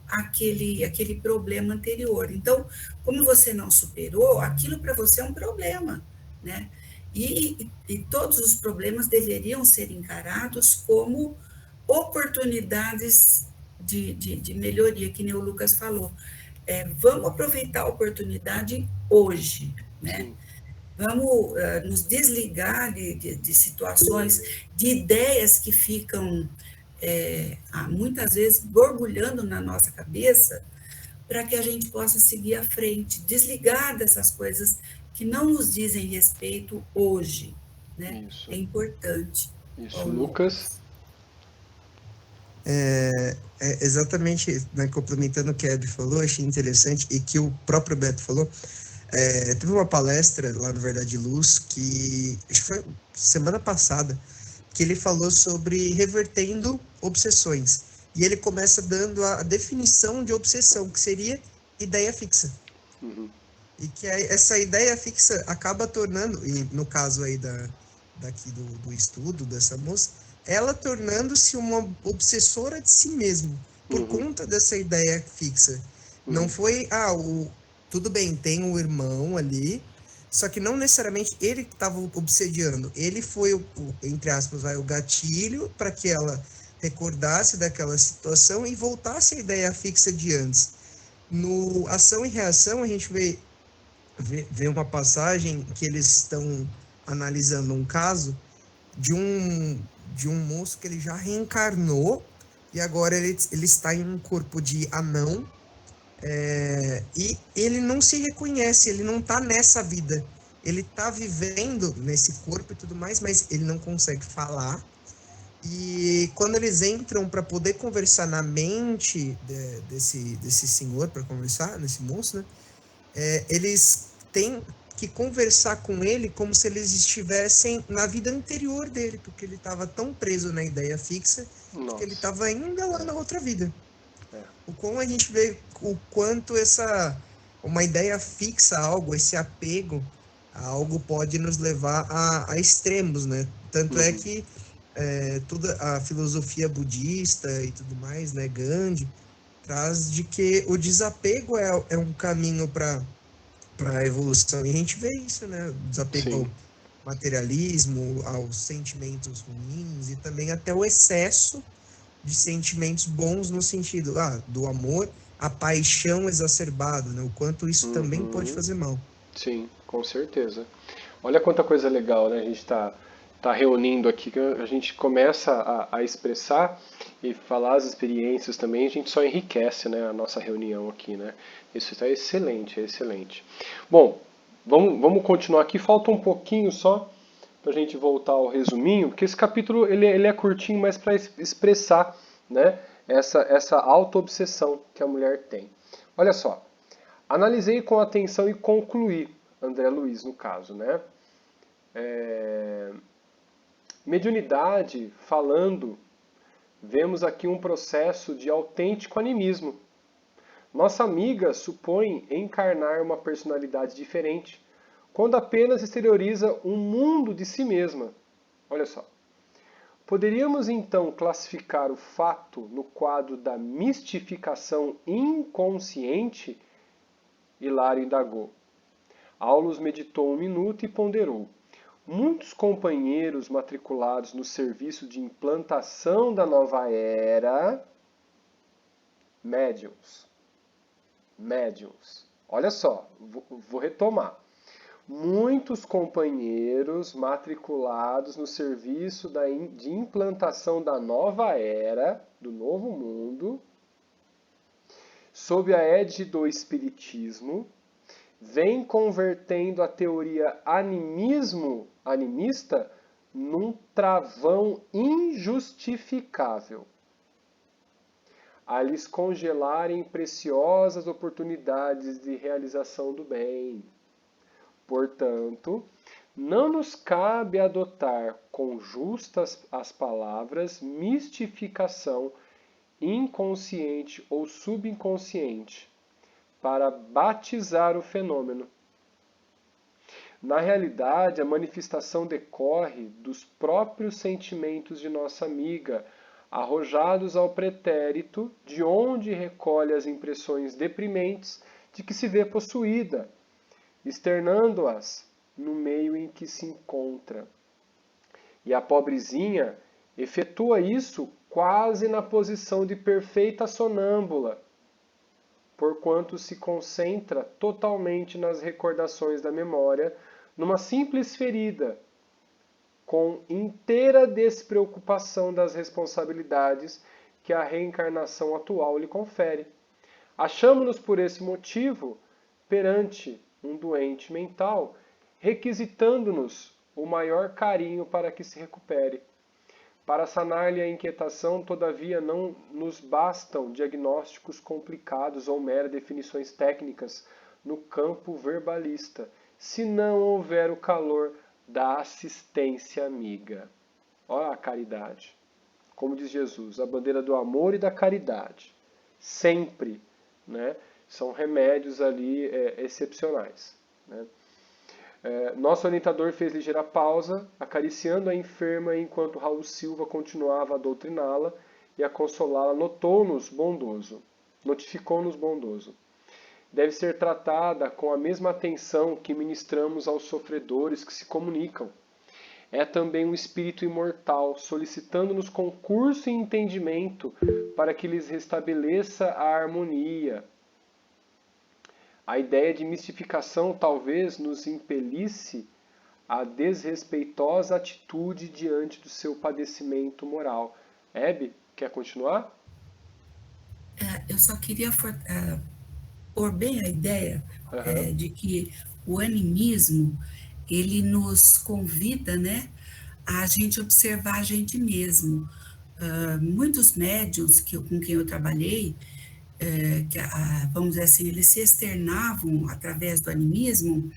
aquele problema anterior. Então, como você não superou, aquilo para você é um problema, né? E todos os problemas deveriam ser encarados como oportunidades de melhoria, que nem o Lucas falou. Vamos aproveitar a oportunidade hoje, né? Sim. Vamos nos desligar de situações, de ideias que ficam muitas vezes borbulhando na nossa cabeça, para que a gente possa seguir à frente, desligar dessas coisas que não nos dizem respeito hoje, né? É Isso. importante. Isso. Ó, Lucas. Lucas. Exatamente, né, complementando o que a Abby falou, achei interessante, e que o próprio Beto falou. Teve uma palestra lá no Verdade e Luz, que acho que foi semana passada, que ele falou sobre revertendo obsessões. E ele começa dando a definição de obsessão, que seria ideia fixa. Uhum. E que essa ideia fixa acaba tornando, e no caso aí daqui do estudo dessa moça, ela tornando-se uma obsessora de si mesmo, por Uhum. conta dessa ideia fixa. Não Uhum. foi, tudo bem, tem um irmão ali, só que não necessariamente ele que estava obsediando, ele foi, entre aspas, o gatilho para que ela recordasse daquela situação e voltasse à ideia fixa de antes. No Ação e Reação, a gente vê uma passagem que eles estão analisando um caso de um moço que ele já reencarnou e agora ele está em um corpo de anão, e ele não se reconhece, ele não está nessa vida. Ele está vivendo nesse corpo e tudo mais, mas ele não consegue falar. E quando eles entram para poder conversar na mente desse senhor, para conversar, nesse moço, né? Eles têm que conversar com ele como se eles estivessem na vida anterior dele, porque ele estava tão preso na ideia fixa que ele Nossa. estava ainda lá na outra vida. É. O como a gente vê o quanto uma ideia fixa a algo, esse apego a algo pode nos levar a extremos, né? Tanto é Uhum. que toda a filosofia budista e tudo mais, né, Gandhi, traz de que o desapego é um caminho para a evolução. E a gente vê isso, né? O desapego Sim. ao materialismo, aos sentimentos ruins e também até o excesso de sentimentos bons no sentido do amor, a paixão exacerbada, né? O quanto isso também pode Uhum. fazer mal. Sim, com certeza. Olha quanta coisa legal, né? A gente tá reunindo aqui, que a gente começa a expressar e falar as experiências também, a gente só enriquece, né, a nossa reunião aqui, né? Isso está excelente, é excelente. Bom, vamos continuar aqui, falta um pouquinho só para a gente voltar ao resuminho, porque esse capítulo ele é curtinho, mas para expressar, né, essa auto-obsessão que a mulher tem. Olha só, analisei com atenção e concluí, André Luiz no caso, né? Mediunidade, falando, vemos aqui um processo de autêntico animismo. Nossa amiga supõe encarnar uma personalidade diferente, quando apenas exterioriza um mundo de si mesma. Olha só. Poderíamos então classificar o fato no quadro da mistificação inconsciente? Hilário indagou. Aulus meditou um minuto e ponderou. Muitos companheiros matriculados no serviço de implantação da nova era, médiuns. Olha só, vou retomar. Muitos companheiros matriculados no serviço de implantação da nova era, do novo mundo, sob a égide do Espiritismo, vem convertendo a teoria animista num travão injustificável, a lhes congelarem preciosas oportunidades de realização do bem. Portanto, não nos cabe adotar com justas as palavras mistificação inconsciente ou subconsciente para batizar o fenômeno. Na realidade, a manifestação decorre dos próprios sentimentos de nossa amiga, arrojados ao pretérito, de onde recolhe as impressões deprimentes de que se vê possuída, externando-as no meio em que se encontra. E a pobrezinha efetua isso quase na posição de perfeita sonâmbula, porquanto se concentra totalmente nas recordações da memória, numa simples ferida, com inteira despreocupação das responsabilidades que a reencarnação atual lhe confere. Achamo-nos, por esse motivo, perante um doente mental, requisitando-nos o maior carinho para que se recupere. Para sanar-lhe a inquietação, todavia, não nos bastam diagnósticos complicados ou meras definições técnicas no campo verbalista, se não houver o calor da assistência amiga. Olha a caridade. Como diz Jesus, a bandeira do amor e da caridade. Sempre, né? São remédios ali excepcionais, né? Nosso orientador fez ligeira pausa, acariciando a enferma enquanto Raul Silva continuava a doutriná-la e a consolá-la. Notificou-nos bondoso. Deve ser tratada com a mesma atenção que ministramos aos sofredores que se comunicam. É também um espírito imortal, solicitando-nos concurso e entendimento para que lhes restabeleça a harmonia. A ideia de mistificação talvez nos impelisse à desrespeitosa atitude diante do seu padecimento moral. Hebe, quer continuar? Eu só queria pôr bem a ideia de que o animismo, ele nos convida, né, a gente observar a gente mesmo. Muitos médiuns com quem eu trabalhei, vamos dizer assim, eles se externavam através do animismo,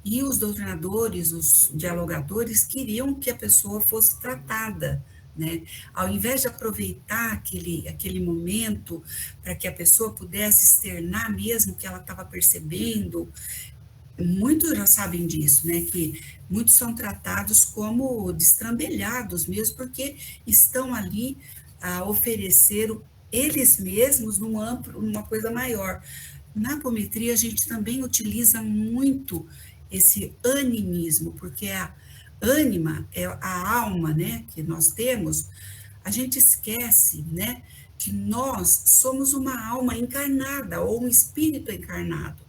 e os doutrinadores, os dialogadores, queriam que a pessoa fosse tratada, né? Ao invés de aproveitar aquele momento para que a pessoa pudesse externar mesmo o que ela estava percebendo. Muitos já sabem disso, né? Que muitos são tratados como destrambelhados mesmo, porque estão ali a oferecer eles mesmos numa coisa maior. Na apometria, a gente também utiliza muito esse animismo, porque a ânima é a alma, né, que nós temos. A gente esquece, né, que nós somos uma alma encarnada ou um espírito encarnado.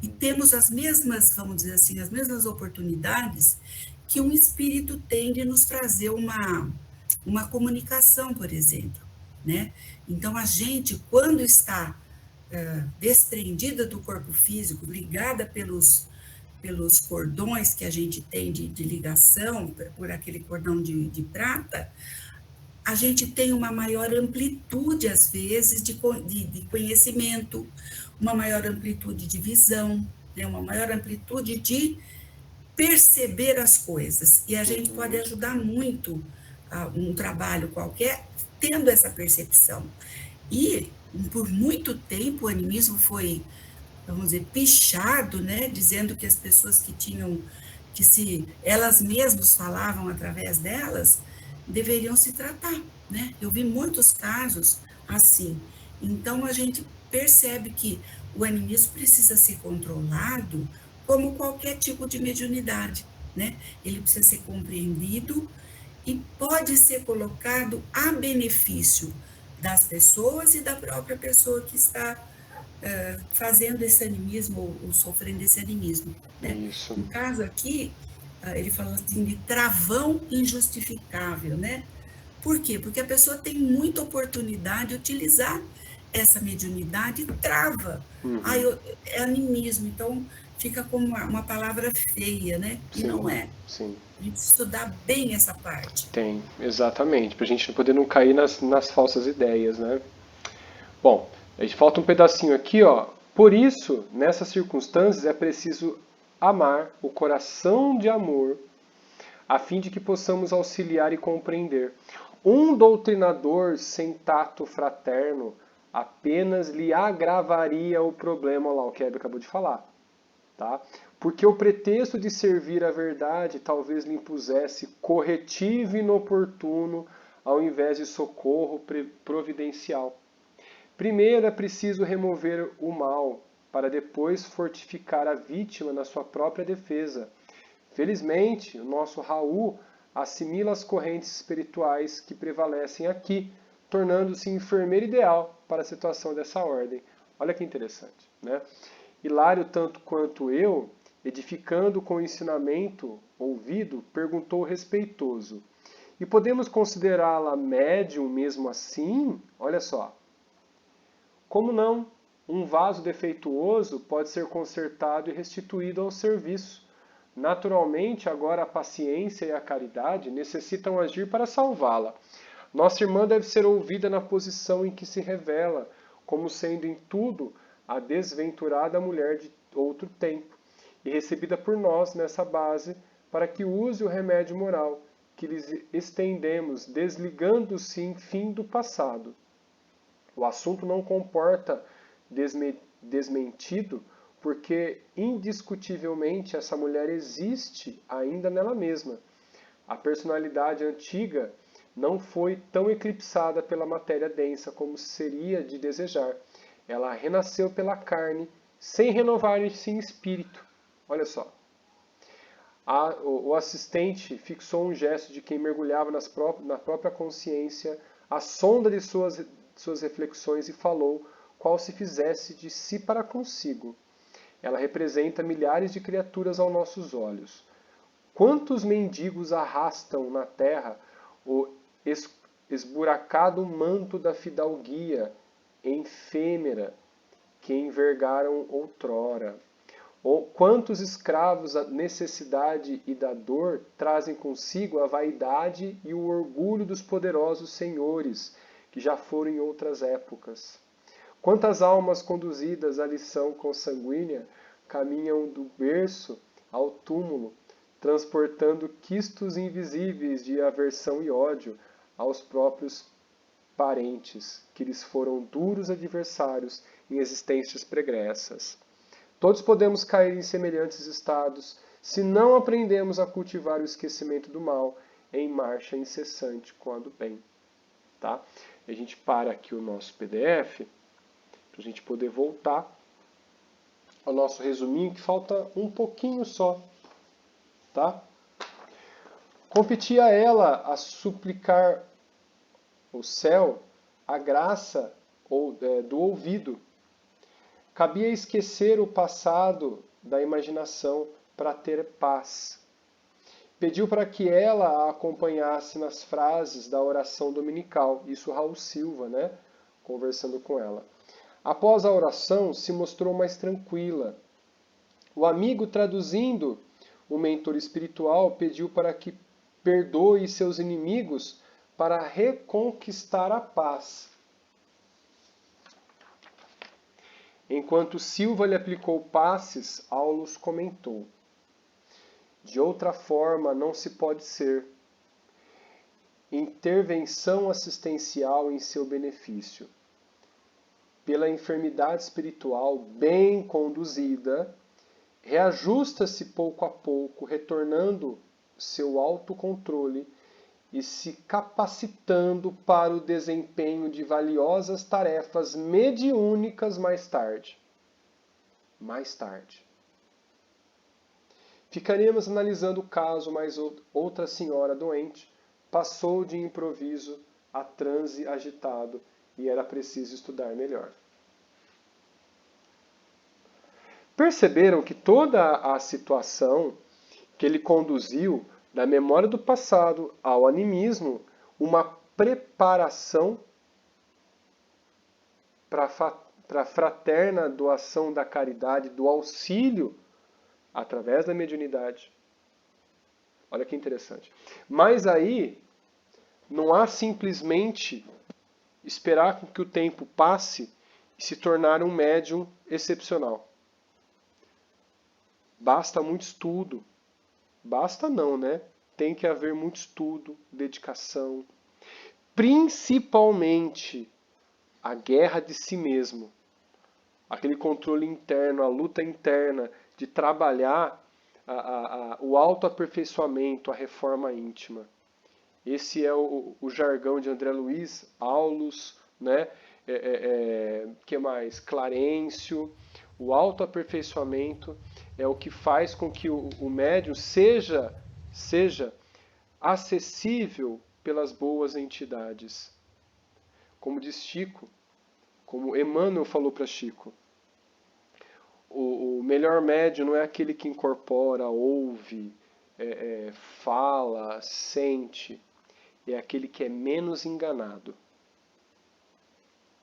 E temos as mesmas, vamos dizer assim, as mesmas oportunidades que um espírito tem de nos trazer uma comunicação, por exemplo, né? Então, a gente, quando está desprendida do corpo físico, ligada pelos cordões que a gente tem de ligação, por aquele cordão de prata, a gente tem uma maior amplitude, às vezes, de conhecimento, uma maior amplitude de visão, né? Uma maior amplitude de perceber as coisas. E a gente pode ajudar muito a um trabalho qualquer tendo essa percepção. E por muito tempo o animismo foi, vamos dizer, pichado, né, dizendo que as pessoas que tinham, que se elas mesmas falavam através delas, deveriam se tratar, né? Eu vi muitos casos assim. Então a gente percebe que o animismo precisa ser controlado como qualquer tipo de mediunidade, né? Ele precisa ser compreendido e pode ser colocado a benefício das pessoas e da própria pessoa que está fazendo esse animismo ou sofrendo esse animismo, né? Isso. No caso aqui, ele falou assim de travão injustificável, né? Por quê? Porque a pessoa tem muita oportunidade de utilizar essa mediunidade e trava. É animismo, então fica como uma palavra feia, né? E Sim, não é. sim. A gente precisa estudar bem essa parte. Tem, exatamente, para a gente poder não cair nas falsas ideias, né? Bom, a gente falta um pedacinho aqui, ó. Por isso, nessas circunstâncias, é preciso amar o coração de amor, a fim de que possamos auxiliar e compreender. Um doutrinador sem tato fraterno apenas lhe agravaria o problema, lá o que a Hebe acabou de falar. Tá? Porque o pretexto de servir a verdade talvez lhe impusesse corretivo inoportuno ao invés de socorro providencial. Primeiro é preciso remover o mal, para depois fortificar a vítima na sua própria defesa. Felizmente, o nosso Raul assimila as correntes espirituais que prevalecem aqui, tornando-se enfermeiro ideal para a situação dessa ordem. Olha que interessante, né? Hilário, tanto quanto eu, edificando com o ensinamento ouvido, perguntou respeitoso: e podemos considerá-la médium mesmo assim? Olha só. Como não? Um vaso defeituoso pode ser consertado e restituído ao serviço. Naturalmente, agora a paciência e a caridade necessitam agir para salvá-la. Nossa irmã deve ser ouvida na posição em que se revela, como sendo em tudo a desventurada mulher de outro tempo, e recebida por nós nessa base, para que use o remédio moral que lhes estendemos, desligando-se, enfim, do passado. O assunto não comporta desmentido, porque indiscutivelmente essa mulher existe ainda nela mesma. A personalidade antiga não foi tão eclipsada pela matéria densa como seria de desejar. Ela renasceu pela carne, sem renovar-se em espírito. Olha só. O assistente fixou um gesto de quem mergulhava na própria consciência, a sonda de suas reflexões, e falou, qual se fizesse de si para consigo. Ela representa milhares de criaturas aos nossos olhos. Quantos mendigos arrastam na terra o esburacado manto da fidalguia efêmera que envergaram outrora? Ou quantos escravos da necessidade e da dor trazem consigo a vaidade e o orgulho dos poderosos senhores que já foram em outras épocas? Quantas almas conduzidas à lição consanguínea caminham do berço ao túmulo, transportando quistos invisíveis de aversão e ódio aos próprios parentes, que lhes foram duros adversários em existências pregressas. Todos podemos cair em semelhantes estados se não aprendemos a cultivar o esquecimento do mal em marcha incessante com a do bem. Tá? A gente para aqui o nosso PDF para a gente poder voltar ao nosso resuminho, que falta um pouquinho só. Tá? Competia a ela a suplicar o céu a graça do ouvido. Cabia esquecer o passado da imaginação para ter paz. Pediu para que ela a acompanhasse nas frases da oração dominical. Isso Raul Silva, né? Conversando com ela. Após a oração, se mostrou mais tranquila. O amigo, traduzindo o mentor espiritual, pediu para que perdoe seus inimigos para reconquistar a paz. Enquanto Silva lhe aplicou passes, Aulus comentou: De outra forma, não se pode ser. Intervenção assistencial em seu benefício. Pela enfermidade espiritual bem conduzida, reajusta-se pouco a pouco, retornando seu autocontrole e se capacitando para o desempenho de valiosas tarefas mediúnicas mais tarde. Mais tarde. Ficaríamos analisando o caso, mas outra senhora doente passou de improviso a transe agitado e era preciso estudar melhor. Perceberam que toda a situação que ele conduziu da memória do passado ao animismo, uma preparação para a fraterna doação da caridade, do auxílio através da mediunidade. Olha que interessante. Mas aí não há simplesmente esperar que o tempo passe e se tornar um médium excepcional. Basta muito estudo. Basta não, né? Tem que haver muito estudo, dedicação. Principalmente a guerra de si mesmo. Aquele controle interno, a luta interna de trabalhar o autoaperfeiçoamento, a reforma íntima. Esse é o jargão de André Luiz, Aulus, né? Que mais? Clarencio. O autoaperfeiçoamento é o que faz com que o médium seja acessível pelas boas entidades. Como diz Chico, como Emmanuel falou para Chico, o melhor médium não é aquele que incorpora, ouve, fala, sente. É aquele que é menos enganado.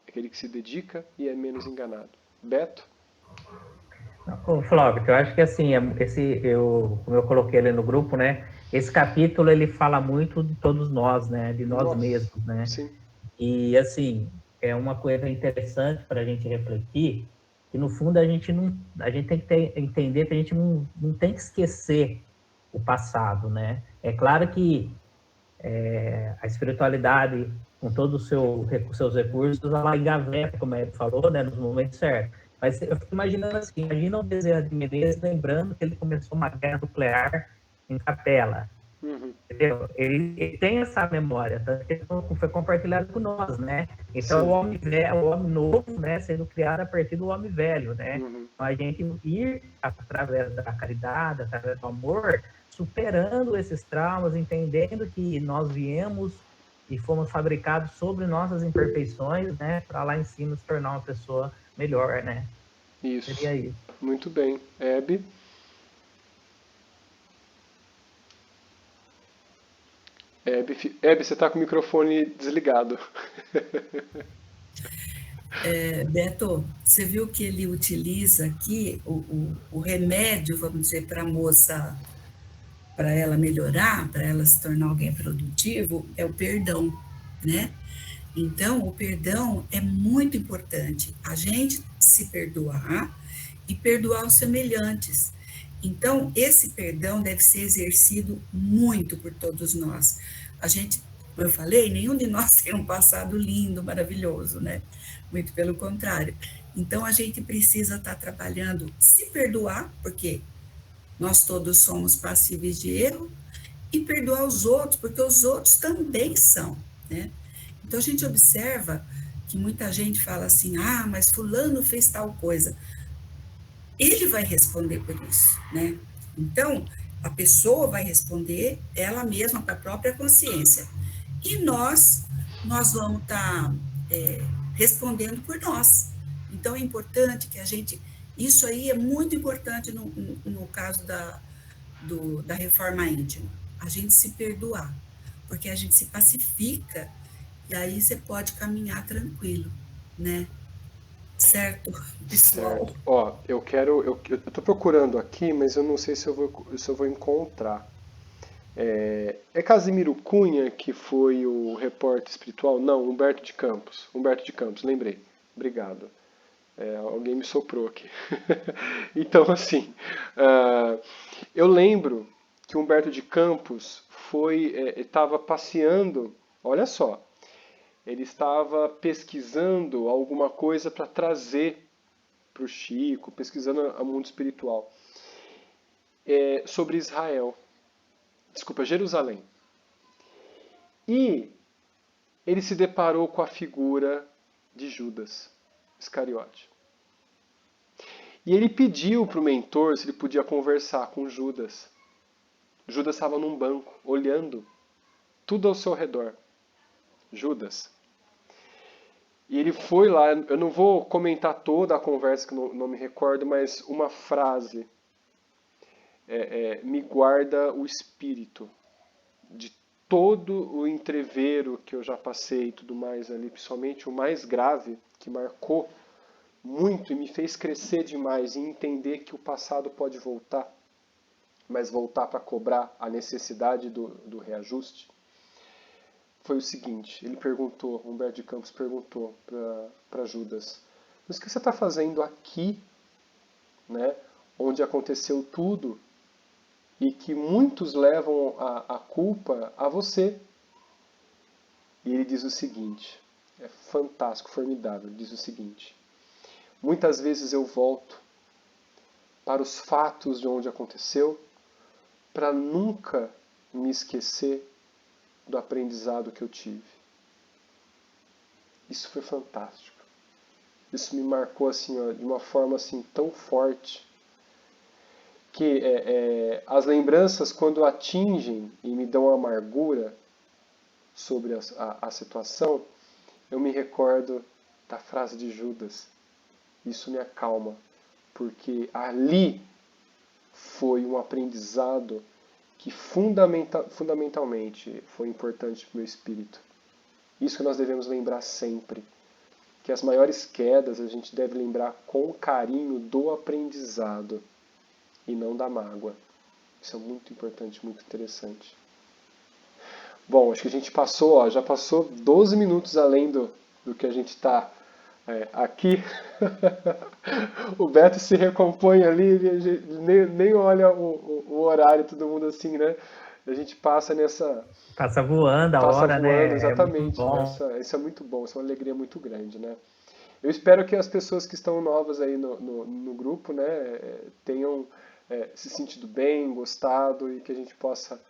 Aquele que se dedica e é menos enganado. Beto? Ô, Flávio, eu acho que assim, como eu coloquei ali no grupo, né? Esse capítulo ele fala muito de todos nós, né? De nós mesmos, né? Sim. E assim, é uma coisa interessante para a gente refletir, que no fundo a gente tem que entender que a gente não tem que esquecer o passado, né? É claro que a espiritualidade, com todos os seus recursos, ela engaveta, como ele falou, né? Nos momentos certos. Mas eu fico imaginando assim, imagina o Bezerra de Menezes lembrando que ele começou uma guerra nuclear em Capela. Uhum. Entendeu? Ele tem essa memória, tanto que foi compartilhado com nós, né? Então, o homem novo, né, sendo criado a partir do homem velho, né? Uhum. Então, a gente ir, através da caridade, através do amor, superando esses traumas, entendendo que nós viemos e fomos fabricados sobre nossas imperfeições, né? Para lá em cima se tornar uma pessoa melhor, né? Isso. Seria isso. Muito bem. Hebe? Hebe, você está com o microfone desligado. Beto, você viu que ele utiliza aqui o remédio, vamos dizer, para a moça, para ela melhorar, para ela se tornar alguém produtivo, é o perdão, né? Então, o perdão é muito importante. A gente se perdoar e perdoar os semelhantes. Então, esse perdão deve ser exercido muito por todos nós. A gente, como eu falei, nenhum de nós tem um passado lindo, maravilhoso, né? Muito pelo contrário. Então, a gente precisa estar trabalhando, se perdoar, porque nós todos somos passíveis de erro, e perdoar os outros, porque os outros também são, né? Então, a gente observa que muita gente fala assim, mas fulano fez tal coisa. Ele vai responder por isso, né? Então, a pessoa vai responder ela mesma para a própria consciência. E nós vamos estar respondendo por nós. Então, é importante que a gente... Isso aí é muito importante no caso da reforma íntima. A gente se perdoar, porque a gente se pacifica e aí você pode caminhar tranquilo, né? Certo, pessoal? Certo. Ó, eu tô procurando aqui, mas eu não sei se eu vou encontrar. É Casimiro Cunha que foi o repórter espiritual? Não, Humberto de Campos. Humberto de Campos, lembrei. Obrigado. Alguém me soprou aqui. Então, assim, eu lembro que Humberto de Campos estava passeando, olha só, ele estava pesquisando alguma coisa para trazer para o Chico, pesquisando o mundo espiritual, sobre Jerusalém. E ele se deparou com a figura de Judas Iscariote. E ele pediu para o mentor se ele podia conversar com Judas. Judas estava num banco, olhando tudo ao seu redor. Judas. E ele foi lá, eu não vou comentar toda a conversa, que não me recordo, mas uma frase me guarda o espírito de todo o entrevero que eu já passei e tudo mais ali, principalmente o mais grave, que marcou muito e me fez crescer demais e entender que o passado pode voltar, mas voltar para cobrar a necessidade do reajuste, foi o seguinte, Humberto de Campos perguntou para Judas, mas o que você está fazendo aqui, né, onde aconteceu tudo, e que muitos levam a culpa a você? E ele diz o seguinte, é fantástico, formidável, ele diz o seguinte, muitas vezes eu volto para os fatos de onde aconteceu, para nunca me esquecer do aprendizado que eu tive. Isso foi fantástico. Isso me marcou assim, ó, de uma forma assim tão forte, que as lembranças, quando atingem e me dão amargura sobre a situação, eu me recordo da frase de Judas. Isso me acalma, porque ali foi um aprendizado que fundamentalmente foi importante para o meu espírito. Isso que nós devemos lembrar sempre, que as maiores quedas a gente deve lembrar com carinho do aprendizado e não da mágoa. Isso é muito importante, muito interessante. Bom, acho que a gente já passou 12 minutos além do que a gente está aqui. O Beto se recompõe ali, nem olha o horário, todo mundo assim, né? A gente passa nessa... Passa voando a hora, né? Exatamente. Isso é muito bom, isso é uma alegria muito grande, né? Eu espero que as pessoas que estão novas aí no grupo, né, tenham se sentido bem, gostado e que a gente possa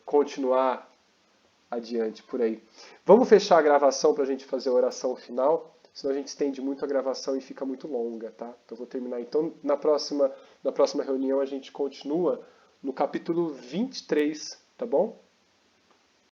continuar adiante por aí. Vamos fechar a gravação para a gente fazer a oração final, senão a gente estende muito a gravação e fica muito longa, tá? Então eu vou terminar. Então na próxima reunião a gente continua no capítulo 23, tá bom?